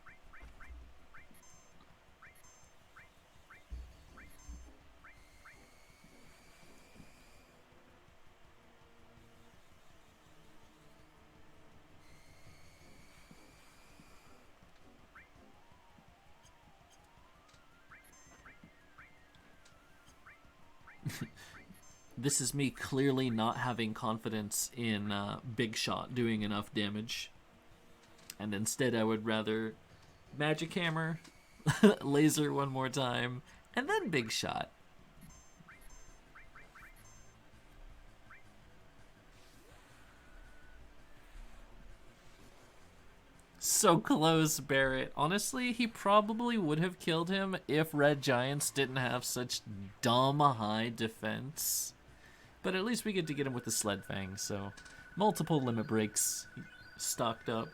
This is me clearly not having confidence in Big Shot doing enough damage. And instead I would rather Magic Hammer, Laser one more time, and then Big Shot. So close, Barrett. Honestly, he probably would have killed him if Red Giants didn't have such dumb high defense. But at least we get to get him with the Sled Fang, so multiple limit breaks stocked up.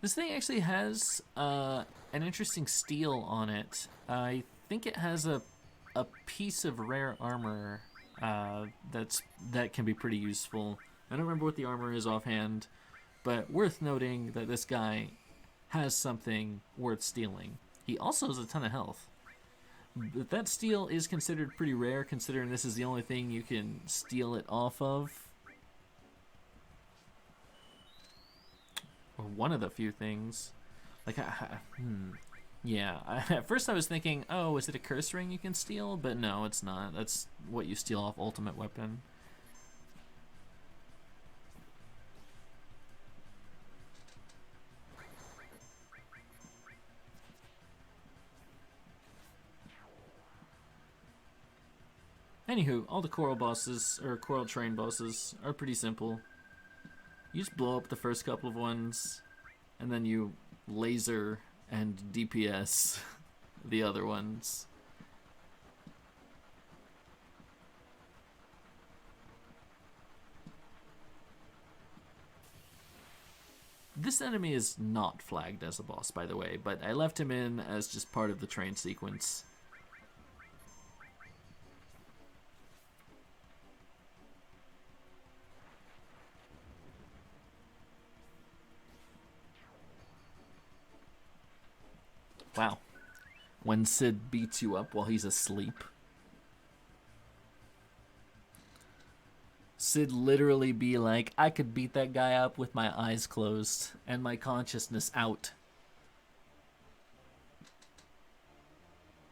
This thing actually has an interesting steel on it. I think it has a piece of rare armor that can be pretty useful. I don't remember what the armor is offhand, but worth noting that this guy has something worth stealing. He also has a ton of health. But that steel is considered pretty rare, considering this is the only thing you can steal it off of. Or one of the few things. Like, yeah, at first I was thinking, oh, is it a curse ring you can steal? But no, it's not. That's what you steal off Ultimate Weapon. Anywho, all the coral bosses, or coral train bosses, are pretty simple. You just blow up the first couple of ones, and then you laser and DPS the other ones. This enemy is not flagged as a boss, by the way, but I left him in as just part of the train sequence. Wow. When Sid beats you up while he's asleep. Sid literally be like, I could beat that guy up with my eyes closed and my consciousness out.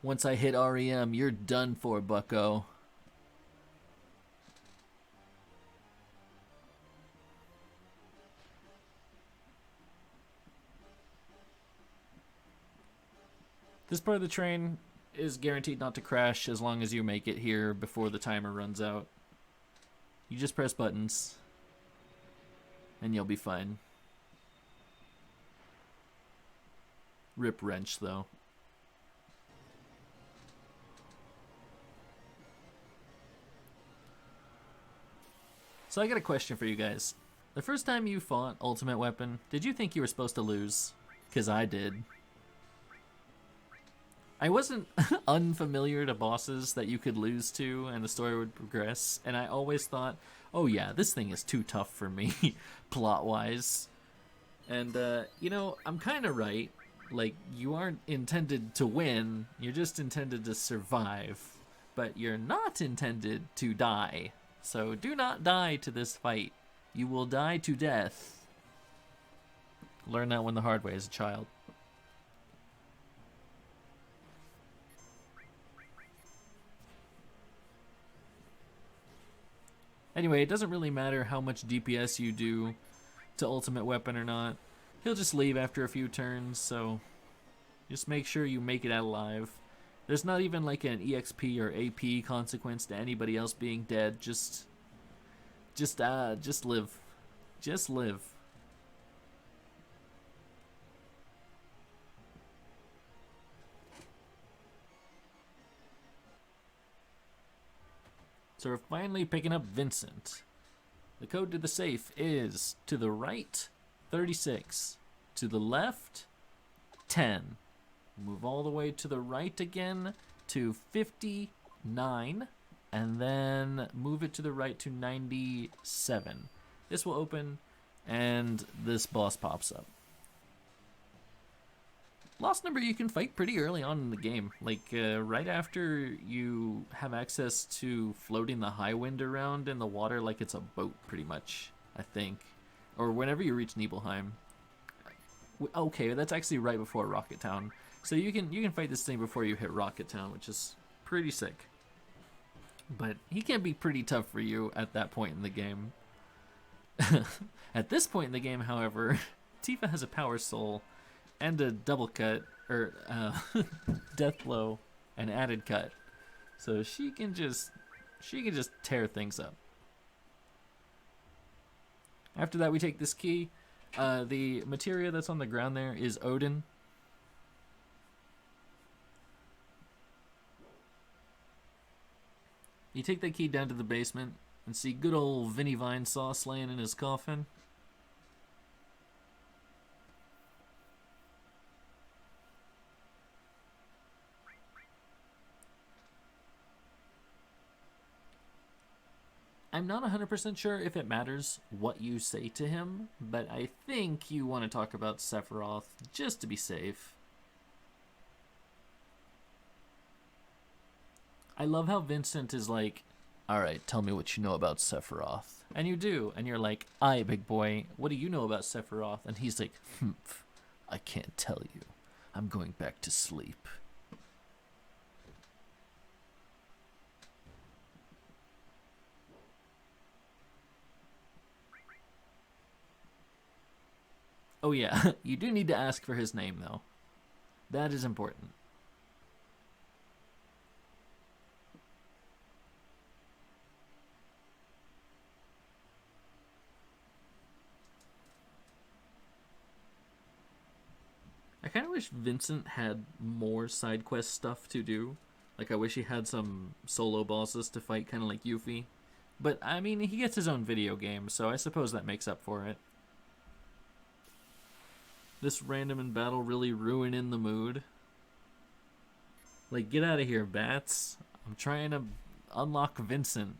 Once I hit REM, you're done for, bucko. This part of the train is guaranteed not to crash as long as you make it here before the timer runs out. You just press buttons, and you'll be fine. Rip wrench, though. So I got a question for you guys. The first time you fought Ultimate Weapon, did you think you were supposed to lose? 'Cause I did. I wasn't unfamiliar to bosses that you could lose to and the story would progress, and I always thought, oh yeah, this thing is too tough for me, plot-wise. And, you know, I'm kind of right. Like, you aren't intended to win, you're just intended to survive. But you're not intended to die. So do not die to this fight. You will die to death. Learn that one the hard way as a child. Anyway, it doesn't really matter how much DPS you do to Ultimate Weapon or not. He'll just leave after a few turns, so just make sure you make it out alive. There's not even like an EXP or AP consequence to anybody else being dead. Just live. Just live. So we're finally picking up Vincent. The code to the safe is to the right, 36. To the left, 10. Move all the way to the right again to 59. And then move it to the right to 97. This will open, and this boss pops up. Lost number you can fight pretty early on in the game, like right after you have access to floating the high wind around in the water like it's a boat, pretty much, I think. Or whenever you reach Nibelheim. Okay, that's actually right before Rocket Town. So you can fight this thing before you hit Rocket Town, which is pretty sick. But he can be pretty tough for you at that point in the game. At this point in the game, however, Tifa has a power soul and a double cut, or death blow and added cut. So she can just tear things up. After that we take this key. The materia that's on the ground there is Odin. You take that key down to the basement and see good old Vinnie Vinesauce laying in his coffin. I'm not 100% sure if it matters what you say to him, but I think you want to talk about Sephiroth just to be safe. I love how Vincent is like, alright, tell me what you know about Sephiroth. And you do, and you're like, aye, big boy, what do you know about Sephiroth? And he's like, I can't tell you. I'm going back to sleep. Oh yeah, you do need to ask for his name though. That is important. I kind of wish Vincent had more side quest stuff to do. Like, I wish he had some solo bosses to fight, kind of like Yuffie. But, I mean, he gets his own video game, so I suppose that makes up for it. This random in battle really ruining the mood. Like, get out of here, bats. I'm trying to unlock Vincent.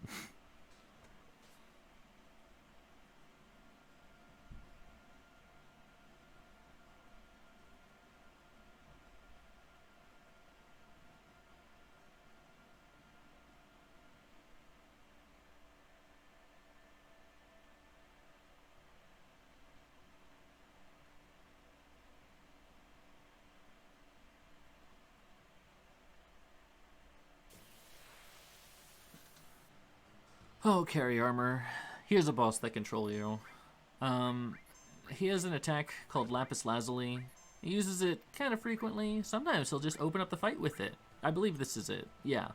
Oh, carry armor. Here's a boss that control you. He has an attack called Lapis Lazuli. He uses it kind of frequently. Sometimes he'll just open up the fight with it. I believe this is it. Yeah.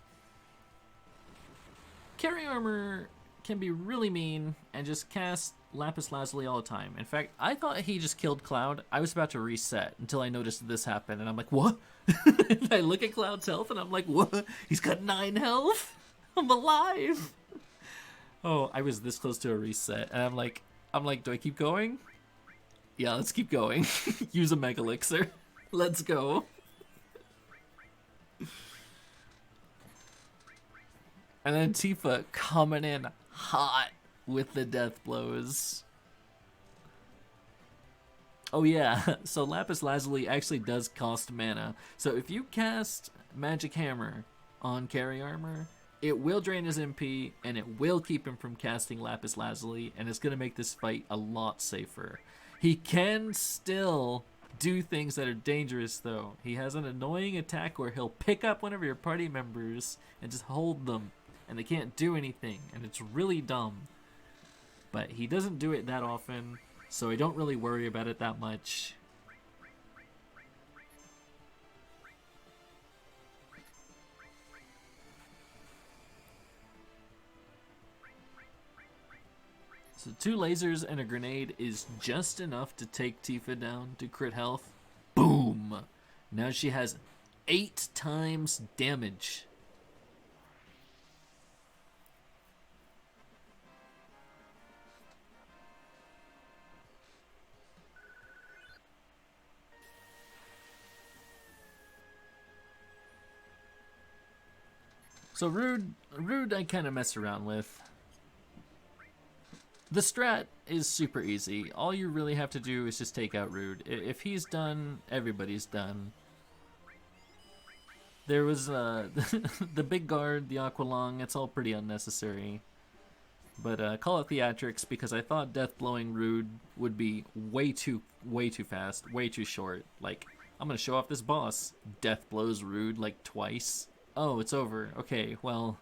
Carry armor can be really mean and just cast Lapis Lazuli all the time. In fact, I thought he just killed Cloud. I was about to reset until I noticed this happen, and I'm like, what? And I look at Cloud's health, and I'm like, what? He's got 9 health? I'm alive! Oh, I was this close to a reset, and I'm like, do I keep going? Yeah, let's keep going. Use a Mega Elixir. Let's go. And then Tifa coming in hot with the death blows. Oh yeah, so Lapis Lazuli actually does cost mana. So if you cast Magic Hammer on carry armor, it will drain his MP, and it will keep him from casting Lapis Lazuli, and it's going to make this fight a lot safer. He can still do things that are dangerous, though. He has an annoying attack where he'll pick up one of your party members and just hold them, and they can't do anything, and it's really dumb. But he doesn't do it that often, so I don't really worry about it that much. So 2 lasers and a grenade is just enough to take Tifa down to crit health. Boom! Now she has 8 times damage. So Rude I kind of mess around with. The strat is super easy. All you really have to do is just take out Rude. If he's done, everybody's done. There was the big guard, the Aqualung, it's all pretty unnecessary. But call it theatrics because I thought death blowing Rude would be way too fast, way too short. Like, I'm gonna show off this boss. Death blows Rude like twice. Oh, it's over. Okay, well,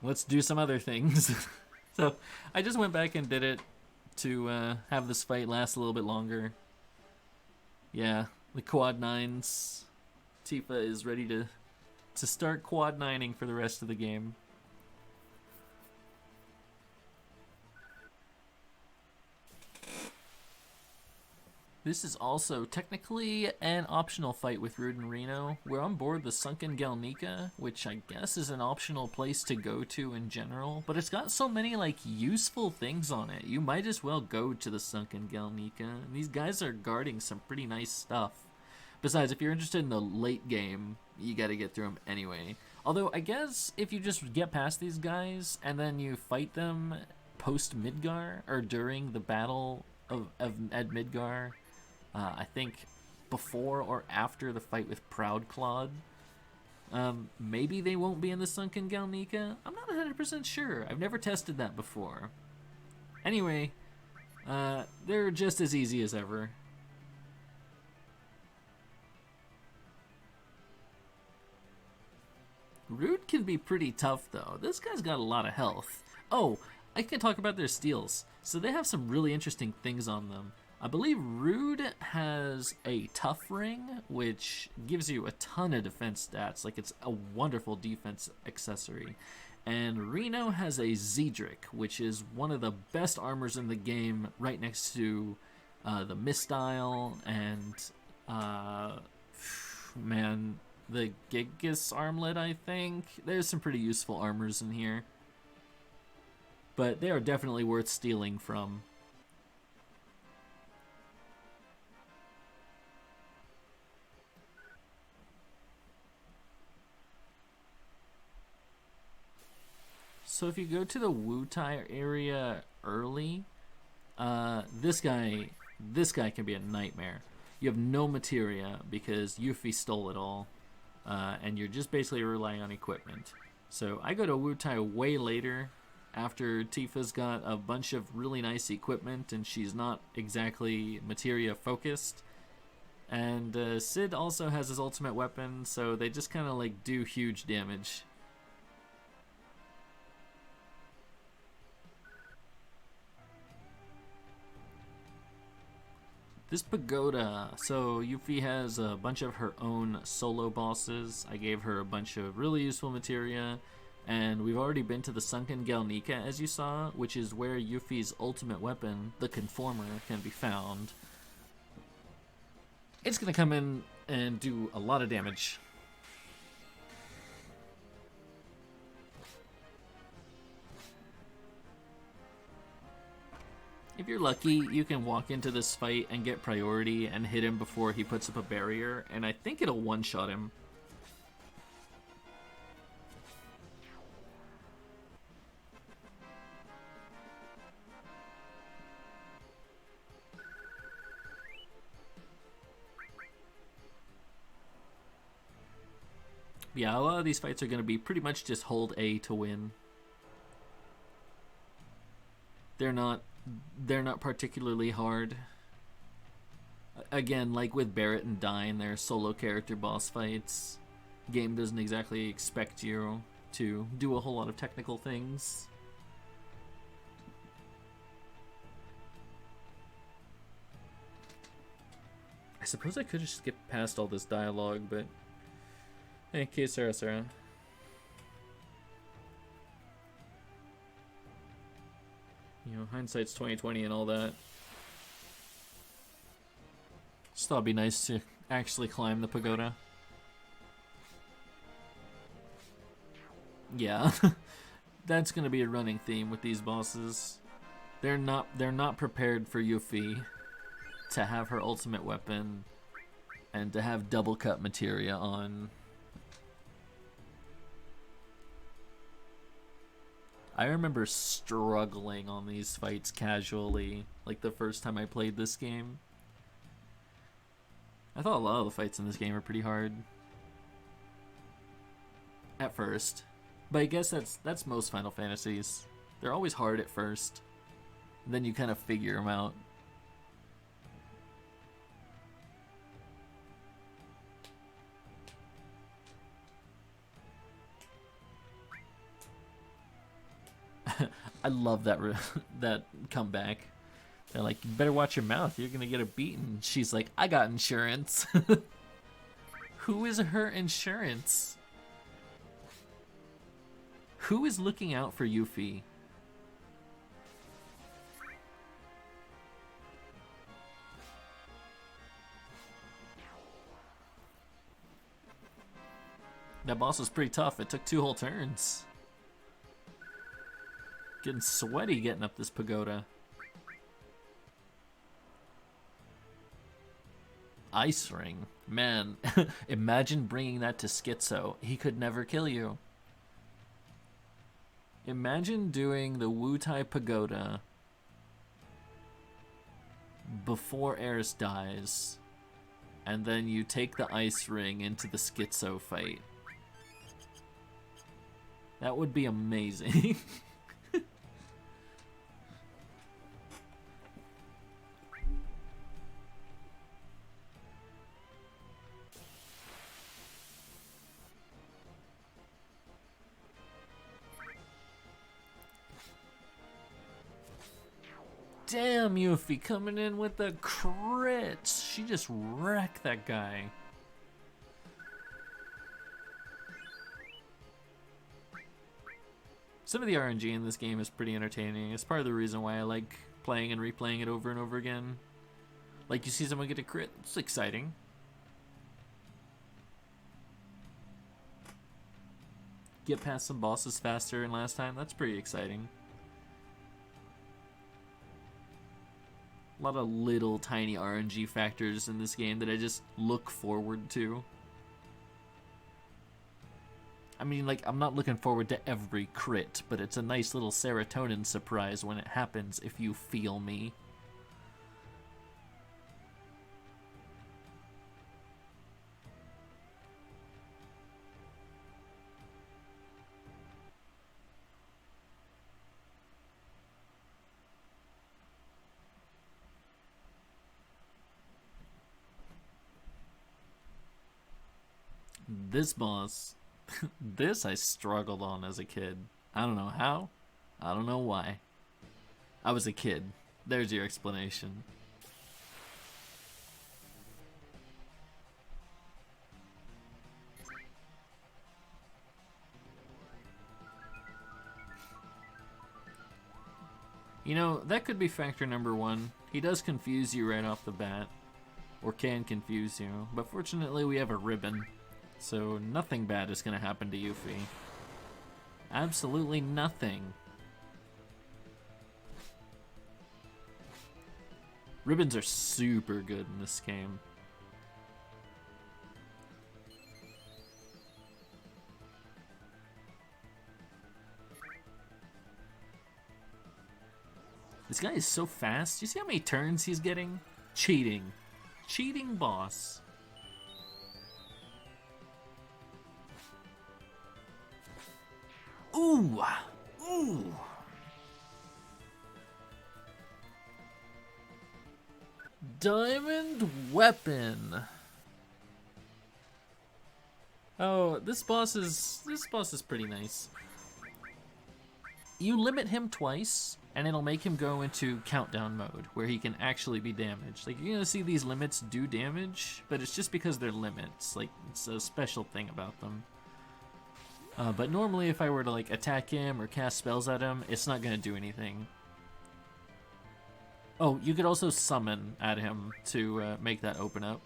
let's do some other things. So I just went back and did it to have this fight last a little bit longer. Yeah, the quad 9s. Tifa is ready to start quad 9ing for the rest of the game. This is also technically an optional fight with Rude and Reno. We're on board the Sunken Gelnika, which I guess is an optional place to go to in general, but it's got so many like useful things on it. You might as well go to the Sunken Gelnika. These guys are guarding some pretty nice stuff. Besides, if you're interested in the late game, you gotta get through them anyway. Although, I guess if you just get past these guys and then you fight them post-Midgar, or during the battle at Midgar, I think before or after the fight with Proud Clod, maybe they won't be in the Sunken Gelnika. I'm not 100% sure. I've never tested that before. Anyway, they're just as easy as ever. Rude can be pretty tough, though. This guy's got a lot of health. Oh, I can talk about their steals. So they have some really interesting things on them. I believe Rude has a Tough Ring, which gives you a ton of defense stats. Like, it's a wonderful defense accessory. And Reno has a Zedric, which is one of the best armors in the game, right next to the Mistile and, man, the Gigas Armlet, I think. There's some pretty useful armors in here. But they are definitely worth stealing from. So if you go to the Wutai area early, this guy can be a nightmare. You have no materia because Yuffie stole it all, and you're just basically relying on equipment. So I go to Wutai way later, after Tifa's got a bunch of really nice equipment and she's not exactly materia focused. And Sid also has his ultimate weapon, so they just kind of like do huge damage. This pagoda. So Yuffie has a bunch of her own solo bosses. I gave her a bunch of really useful materia. And we've already been to the Sunken Gelnika, as you saw, which is where Yuffie's ultimate weapon, the Conformer, can be found. It's going to come in and do a lot of damage. If you're lucky, you can walk into this fight and get priority and hit him before he puts up a barrier, and I think it'll one-shot him. Yeah, a lot of these fights are going to be pretty much just hold A to win. They're not particularly hard. Again, like with Barret and Dyne, they're solo character boss fights. Game doesn't exactly expect you to do a whole lot of technical things. I suppose I could have skipped past all this dialogue, but hey, Sarah. You know, hindsight's 20/20 and all that. Just thought it'd be nice to actually climb the pagoda. Yeah, that's gonna be a running theme with these bosses. They're not prepared for Yuffie to have her ultimate weapon and to have double cut materia on. I remember struggling on these fights casually, like the first time I played this game. I thought a lot of the fights in this game are pretty hard. At first. But I guess that's most Final Fantasies. They're always hard at first. And then you kind of figure them out. I love that that comeback. They're like, you better watch your mouth, you're gonna get a beating. She's like, I got insurance. Who is her insurance? Who is looking out for Yuffie? That boss was pretty tough. It took 2 whole turns. Getting sweaty getting up this pagoda. Ice ring. Man, imagine bringing that to Schizo. He could never kill you. Imagine doing the Wutai pagoda before Eris dies, and then you take the ice ring into the Schizo fight. That would be amazing. Damn, Yuffie coming in with the crits. She just wrecked that guy. Some of the RNG in this game is pretty entertaining. It's part of the reason why I like playing and replaying it over and over again. Like, you see someone get a crit, it's exciting. Get past some bosses faster than last time, that's pretty exciting. A lot of little tiny RNG factors in this game that I just look forward to. I mean, like, I'm not looking forward to every crit, but it's a nice little serotonin surprise when it happens, if you feel me. This boss, this I struggled on as a kid. I don't know how, I don't know why. I was a kid. There's your explanation. You know, that could be factor number one. He does confuse you right off the bat. Or can confuse you. But fortunately we have a ribbon. So nothing bad is going to happen to Yuffie. Absolutely nothing. Ribbons are super good in this game. This guy is so fast. You see how many turns he's getting? Cheating. Cheating boss. Ooh. Ooh. Diamond weapon. Oh, this boss is pretty nice. You limit him twice, and it'll make him go into countdown mode, where he can actually be damaged. Like, you're gonna see these limits do damage, but it's just because they're limits. Like, it's a special thing about them. But normally, if I were to, like, attack him or cast spells at him, it's not gonna do anything. Oh, you could also summon at him to make that open up.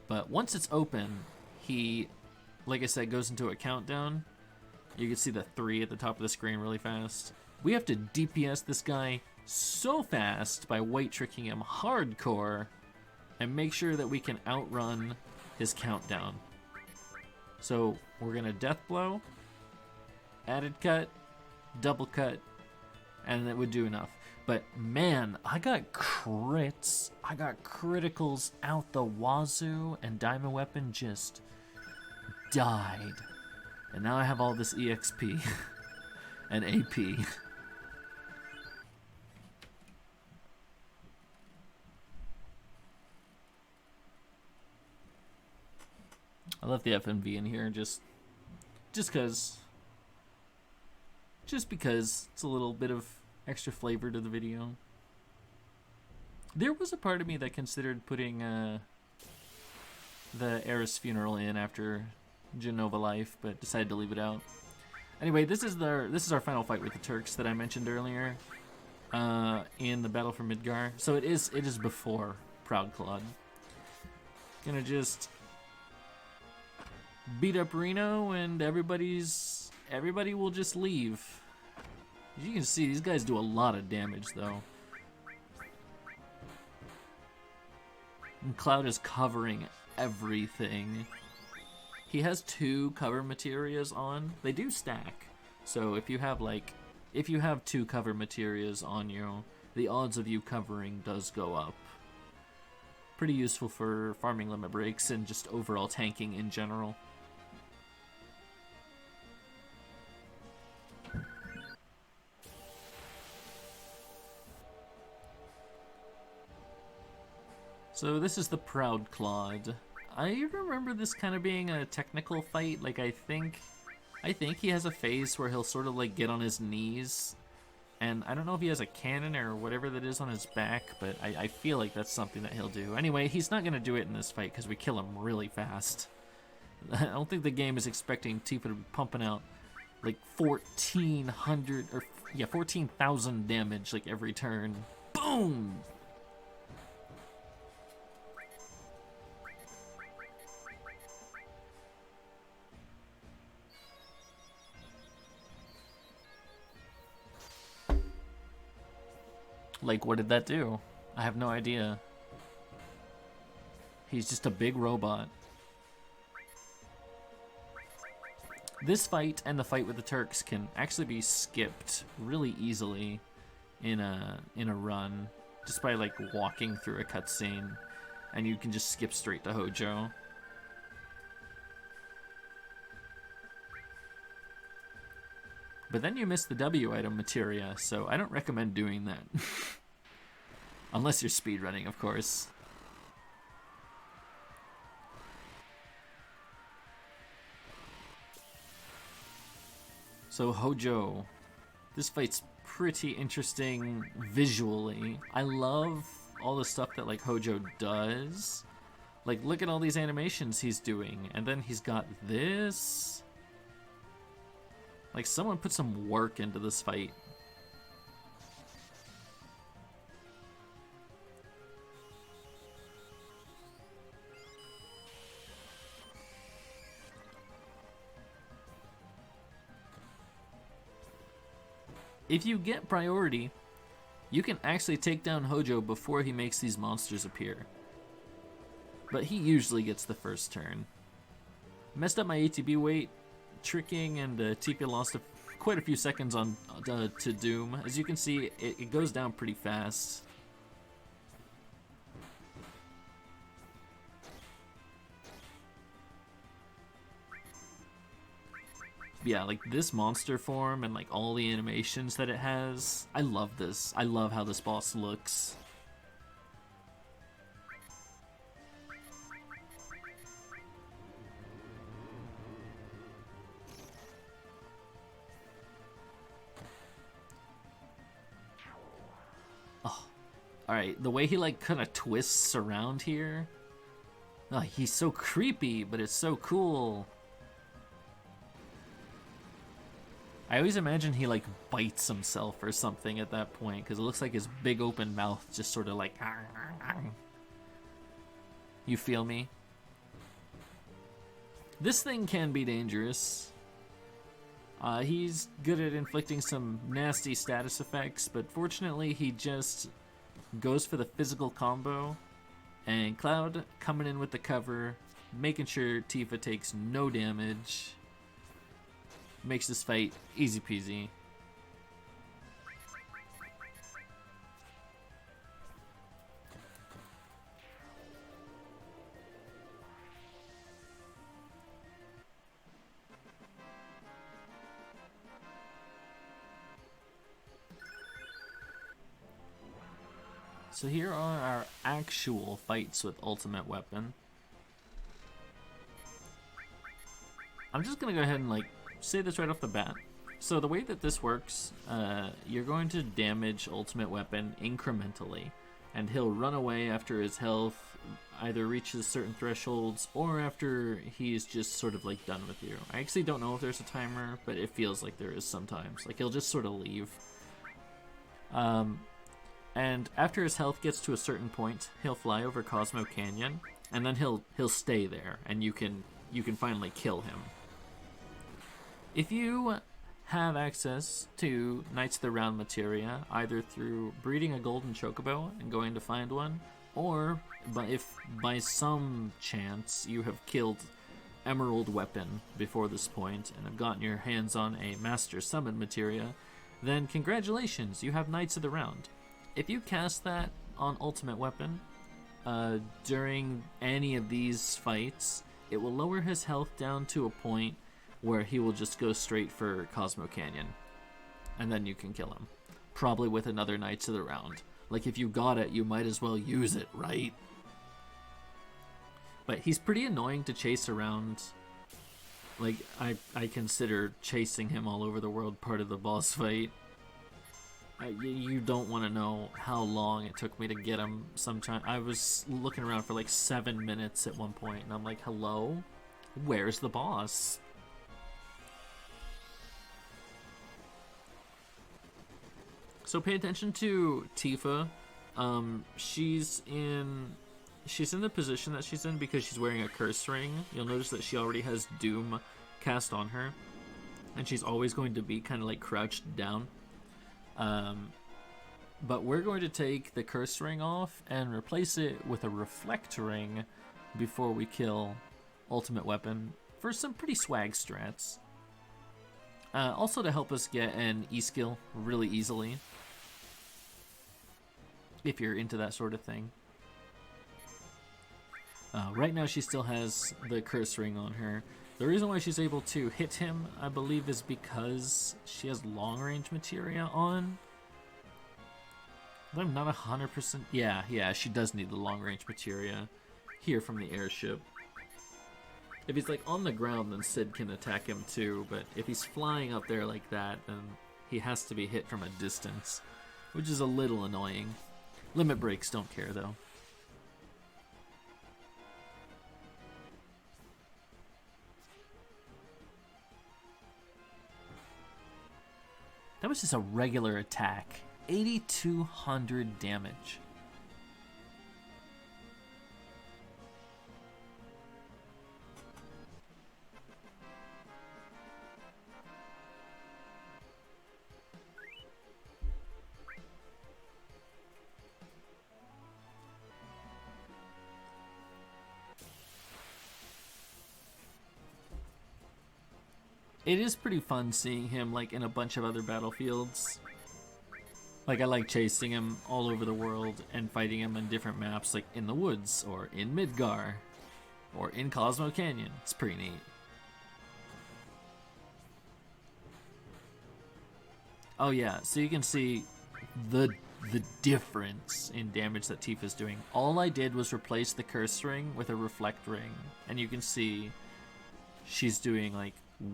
But once it's open, he, like I said, goes into a countdown. You can see the 3 at the top of the screen really fast. We have to DPS this guy so fast by white tricking him hardcore and make sure that we can outrun his countdown. So we're gonna death blow, added cut, double cut, and it would do enough. But man, I got crits. I got criticals out the wazoo, and Diamond Weapon just died. And now I have all this EXP and AP. I left the FMV in here just because it's a little bit of extra flavor to the video. There was a part of me that considered putting the Eris funeral in after Jenova Life, but decided to leave it out. Anyway, this is our final fight with the Turks that I mentioned earlier in the battle for Midgar. So it is before Proud Clod. Gonna just beat up Reno, and everybody will just leave. As you can see, these guys do a lot of damage, though. And Cloud is covering everything. He has 2 cover materias on. They do stack. So if you have 2 cover materias on you, the odds of you covering does go up. Pretty useful for farming limit breaks and just overall tanking in general. So this is the Proud Clod. I remember this kind of being a technical fight. Like, I think he has a phase where he'll sort of like get on his knees, and I don't know if he has a cannon or whatever that is on his back, but I feel like that's something that he'll do. Anyway, he's not gonna do it in this fight because we kill him really fast. I don't think the game is expecting Tifa to be pumping out like 14,000 damage like every turn. Boom! Like, what did that do? I have no idea. He's just a big robot. This fight and the fight with the Turks can actually be skipped really easily in a run, just by like walking through a cutscene, and you can just skip straight to Hojo. But then you miss the W item materia, so I don't recommend doing that. Unless you're speedrunning, of course. So Hojo. This fight's pretty interesting visually. I love all the stuff that like Hojo does. Like, look at all these animations he's doing, and then he's got this. Like, someone put some work into this fight. If you get priority, you can actually take down Hojo before he makes these monsters appear. But he usually gets the first turn. Messed up my ATB weight, tricking, and Tifa lost quite a few seconds on to Doom. As you can see, it goes down pretty fast. Yeah, like this monster form and like all the animations that it has, I love this. I love how this boss looks. Oh, alright, the way he like kind of twists around here. Oh, he's so creepy, but it's so cool. I always imagine he like bites himself or something at that point, because it looks like his big open mouth just sort of like... You feel me? This thing can be dangerous. He's good at inflicting some nasty status effects, but fortunately he just goes for the physical combo, and Cloud coming in with the cover, making sure Tifa takes no damage. Makes this fight easy peasy. So here are our actual fights with Ultimate Weapon. I'm just gonna go ahead and like say this right off the bat. So the way that this works, you're going to damage Ultimate Weapon incrementally, and he'll run away after his health either reaches certain thresholds or after he's just sort of like done with you. I actually don't know if there's a timer, but it feels like there is sometimes. Like he'll just sort of leave. And after his health gets to a certain point, he'll fly over Cosmo Canyon, and then he'll stay there, and you can finally kill him. If you have access to Knights of the Round materia, either through breeding a golden chocobo and going to find one, or if by some chance you have killed Emerald Weapon before this point and have gotten your hands on a Master Summon materia, then congratulations, you have Knights of the Round. If you cast that on Ultimate Weapon during any of these fights, it will lower his health down to a point where he will just go straight for Cosmo Canyon, and then you can kill him. Probably with another Knights of the Round. Like, if you got it, you might as well use it, right? But he's pretty annoying to chase around. Like, I consider chasing him all over the world part of the boss fight. You don't want to know how long it took me to get him sometime. I was looking around for like 7 minutes at one point, and I'm like, hello? Where's the boss? So pay attention to Tifa. She's in the position that she's in because she's wearing a curse ring. You'll notice that she already has Doom cast on her, and she's always going to be kind of like crouched down. But we're going to take the curse ring off and replace it with a reflect ring before we kill Ultimate Weapon for some pretty swag strats. Also to help us get an E-skill really easily, if you're into that sort of thing. Right now she still has the curse ring on her. The reason why she's able to hit him, I believe, is because she has long range materia on. But I'm not 100%. Yeah, she does need the long range materia here from the airship. If he's like on the ground, then Sid can attack him too, but if he's flying up there like that, then he has to be hit from a distance, which is a little annoying. Limit breaks don't care though. was just a regular attack. 8,200 damage. It is pretty fun seeing him like in a bunch of other battlefields. Like I like chasing him all over the world and fighting him in different maps, like in the woods or in Midgar or in Cosmo Canyon. It's pretty neat. Oh yeah, so you can see the difference in damage that Tifa's doing. All I did was replace the curse ring with a reflect ring, and you can see she's doing like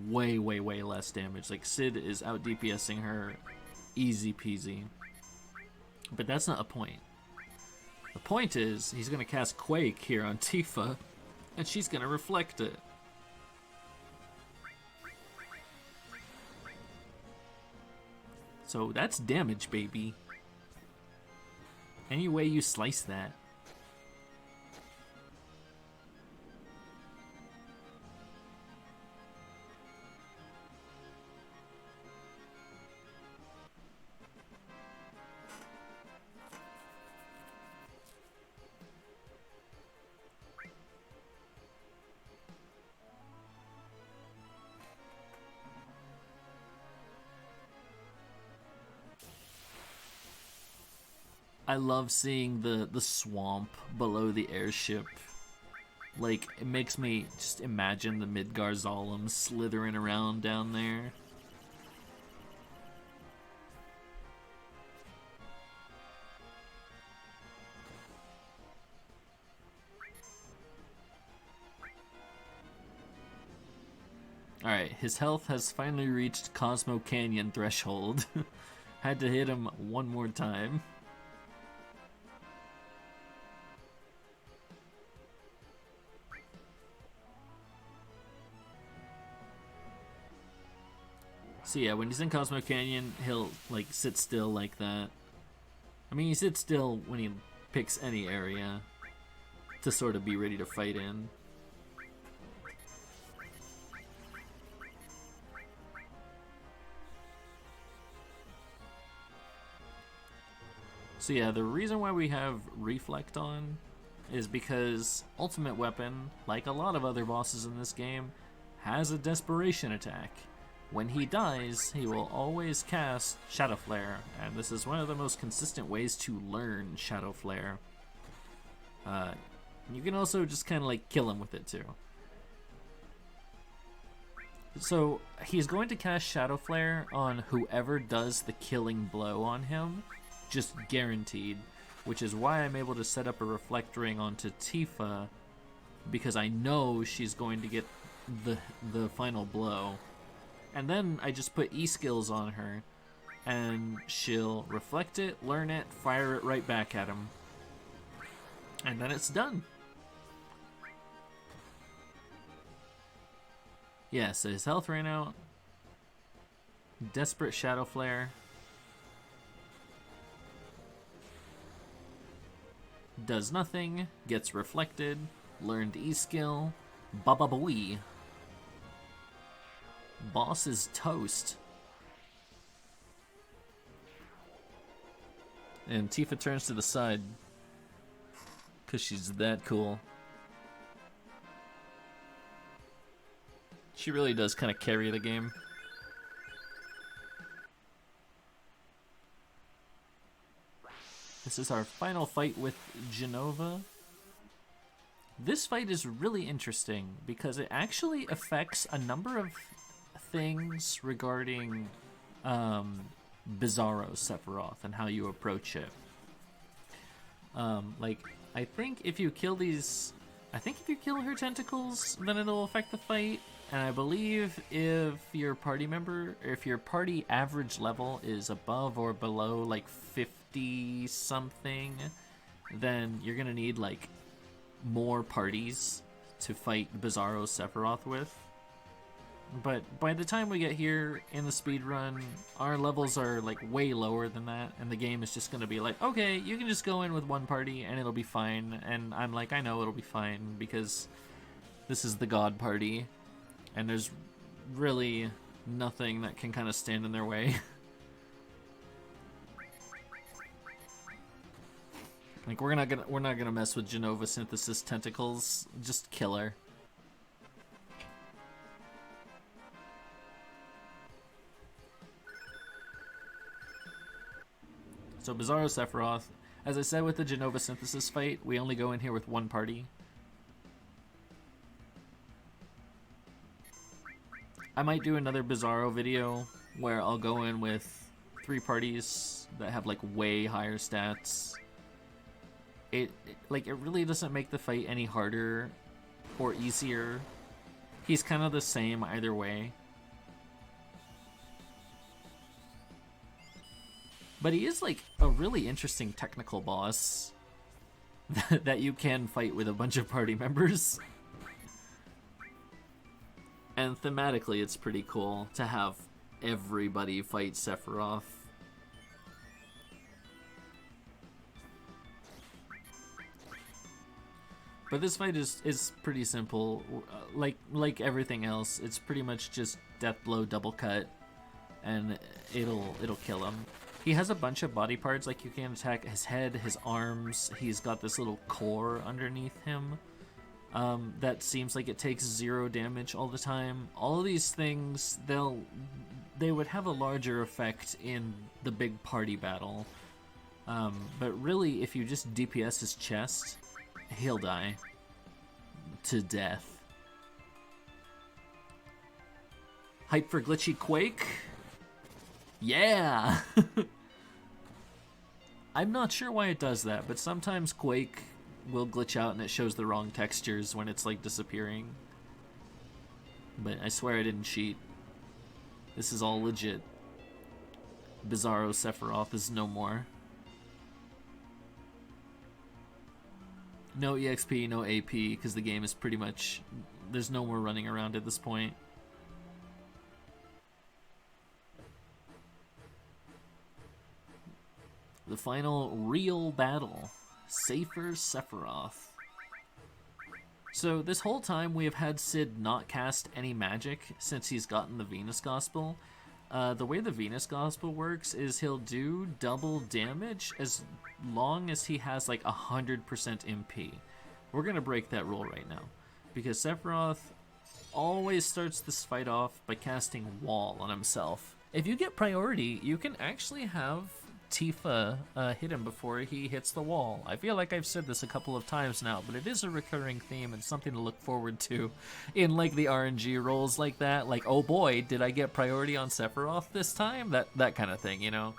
way less damage. Like Sid is out DPSing her easy peasy. But that's not a point. The point is he's gonna cast Quake here on Tifa and she's gonna reflect it. So that's damage, baby. Any way you slice that. I love seeing the swamp below the airship. Like, it makes me just imagine the Midgar Zalem slithering around down there. Alright, his health has finally reached Cosmo Canyon threshold. Had to hit him one more time. So yeah, when he's in Cosmo Canyon, he'll like sit still like that. I mean, he sits still when he picks any area to sort of be ready to fight in. So yeah, the reason why we have Reflect on is because Ultimate Weapon, like a lot of other bosses in this game, has a Desperation attack. When he dies, he will always cast Shadow Flare, and this is one of the most consistent ways to learn Shadow Flare. You can also just kind of like kill him with it too. So he's going to cast Shadow Flare on whoever does the killing blow on him, just guaranteed, which is why I'm able to set up a Reflect Ring onto Tifa, because I know she's going to get the final blow. And then I just put E-skills on her, and she'll reflect it, learn it, fire it right back at him. And then it's done. Yeah, so his health ran out. Desperate Shadow Flare. Does nothing, gets reflected, learned E-skill, ba-ba-booey. Boss is toast. And Tifa turns to the side because she's that cool. She really does kind of carry the game. This is our final fight with Jenova. This fight is really interesting because it actually affects a number of things regarding Bizarro Sephiroth and how you approach it. Like, I think if you kill her tentacles, then it'll affect the fight. And I believe if your party member, or if your party average level is above or below like 50 something, then you're gonna need like more parties to fight Bizarro Sephiroth with. But by the time we get here in the speed run, our levels are like way lower than that, and the game is just gonna be like, okay, you can just go in with one party and it'll be fine. And I'm like, I know it'll be fine because this is the God party, and there's really nothing that can kind of stand in their way. Like we're not gonna mess with Jenova Synthesis tentacles. Just kill her. So Bizarro Sephiroth, as I said with the Jenova Synthesis fight, we only go in here with one party. I might do another Bizarro video where I'll go in with 3 parties that have like way higher stats. It really doesn't make the fight any harder or easier. He's kind of the same either way. But he is like a really interesting technical boss that you can fight with a bunch of party members. And thematically it's pretty cool to have everybody fight Sephiroth. But this fight is pretty simple. Like everything else, it's pretty much just death blow double cut and it'll kill him. He has a bunch of body parts, like you can attack his head, his arms. He's got this little core underneath him that seems like it takes 0 damage all the time. All of these things, they would have a larger effect in the big party battle. But really, if you just DPS his chest, he'll die to death. Hype for glitchy Quake? Yeah! I'm not sure why it does that, but sometimes Quake will glitch out and it shows the wrong textures when it's like disappearing. But I swear I didn't cheat. This is all legit. Bizarro Sephiroth is no more. No EXP, no AP, because the game is pretty much... There's no more running around at this point. The final real battle. Safer Sephiroth. So this whole time we have had Sid not cast any magic since he's gotten the Venus Gospel. The way the Venus Gospel works is he'll do double damage as long as he has like 100% MP. We're gonna break that rule right now, because Sephiroth always starts this fight off by casting Wall on himself. If you get priority, you can actually have Tifa hit him before he hits the wall. I feel like I've said this a couple of times now, but it is a recurring theme and something to look forward to in like the RNG rolls like that. Like, oh boy, did I get priority on Sephiroth this time? That kind of thing, you know?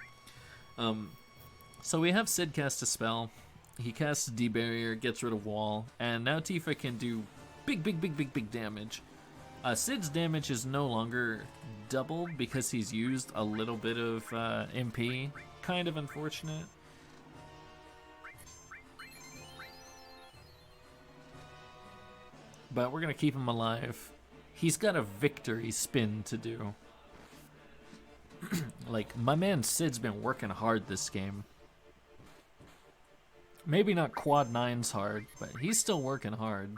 So we have Sid cast a spell. He casts D-Barrier, gets rid of wall, and now Tifa can do big damage. Sid's damage is no longer doubled because he's used a little bit of MP. Kind of unfortunate. But we're gonna keep him alive. He's got a victory spin to do. Like, my man Sid's been working hard this game. Maybe not quad 9's hard, but he's still working hard.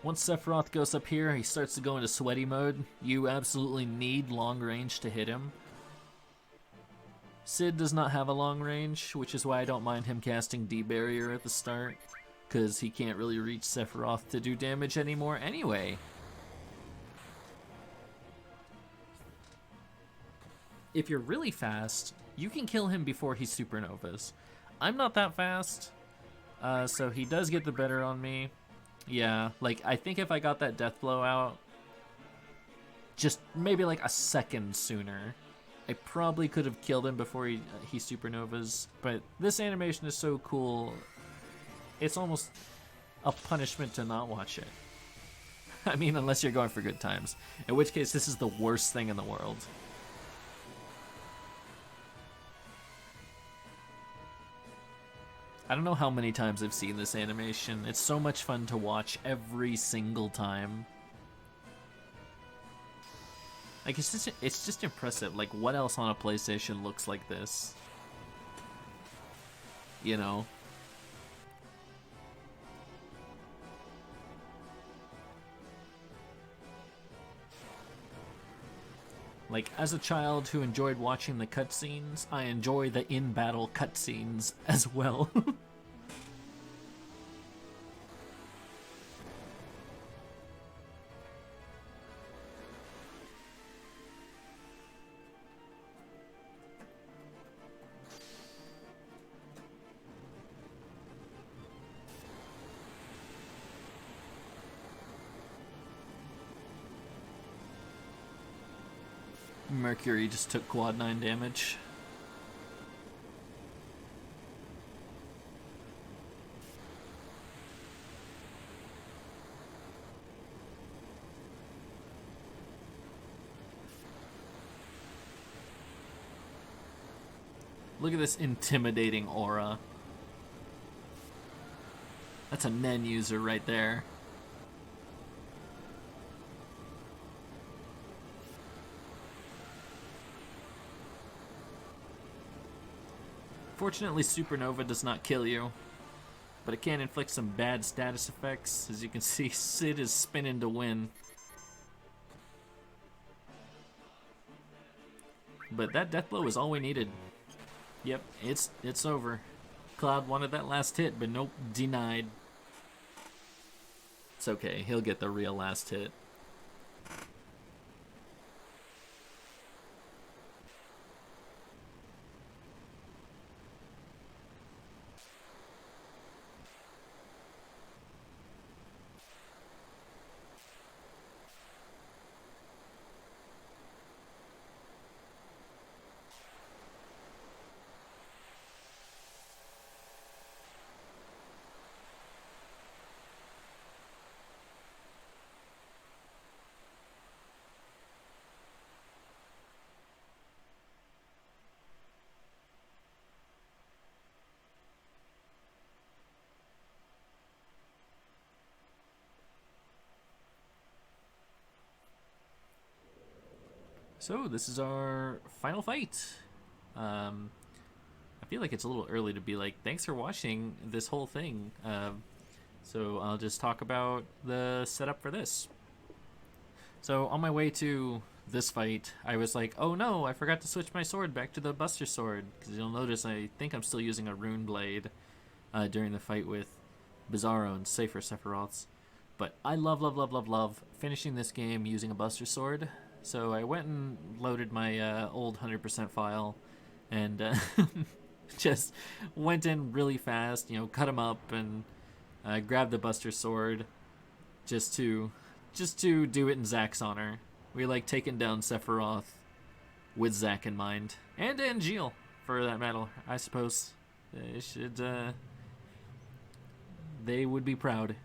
Once Sephiroth goes up here, he starts to go into sweaty mode. You absolutely need long range to hit him. Sid does not have a long range, which is why I don't mind him casting D-Barrier at the start, because he can't really reach Sephiroth to do damage anymore anyway. If you're really fast, you can kill him before he supernovas. I'm not that fast, so he does get the better on me. Yeah, like, I think if I got that death blow out just maybe like a second sooner, I probably could have killed him before he supernovas. But this animation is so cool, it's almost a punishment to not watch it. I mean, unless you're going for good times, in which case this is the worst thing in the world. I don't know how many times I've seen this animation. It's so much fun to watch every single time. Like, it's just impressive. Like, what else on a PlayStation looks like this? You know? Like, as a child who enjoyed watching the cutscenes, I enjoy the in-battle cutscenes as well. Mercury just took quad 9 damage. Look at this intimidating aura. That's a Nen user right there. Fortunately, Supernova does not kill you, but it can inflict some bad status effects. As you can see, Sid is spinning to win. But that death blow is all we needed. Yep, it's over. Clod wanted that last hit, but nope, denied. It's okay, he'll get the real last hit. So this is our final fight. I feel like it's a little early to be like, thanks for watching this whole thing. So I'll just talk about the setup for this. So on my way to this fight, I was like, oh no, I forgot to switch my sword back to the Buster Sword. Because you'll notice I think I'm still using a Rune Blade during the fight with Bizarro and Sephiroths. But I love finishing this game using a Buster Sword. So I went and loaded my old 100% file and just went in really fast, you know, cut him up and grabbed the Buster Sword just to do it in Zack's honor. We like taking down Sephiroth with Zack in mind. And Angeal, for that matter, I suppose. They would be proud.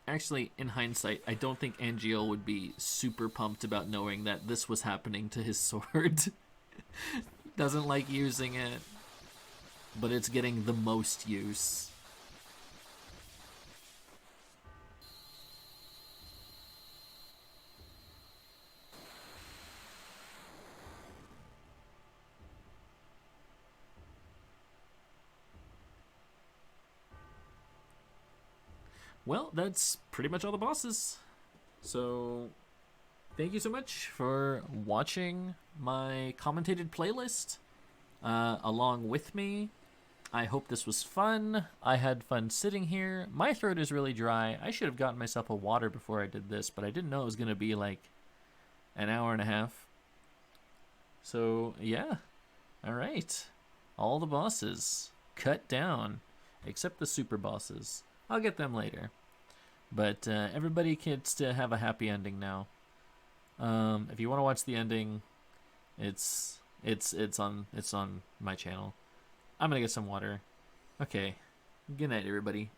Actually, in hindsight, I don't think Angeal would be super pumped about knowing that this was happening to his sword. Doesn't like using it, but it's getting the most use. Well, that's pretty much all the bosses. So, thank you so much for watching my commentated playlist along with me. I hope this was fun. I had fun sitting here. My throat is really dry. I should have gotten myself a water before I did this, but I didn't know it was going to be like an hour and a half. So, yeah. All right. All the bosses cut down, except the super bosses. I'll get them later. But everybody gets to have a happy ending now. If you want to watch the ending, it's on my channel. I'm gonna get some water. Okay. Good night, everybody.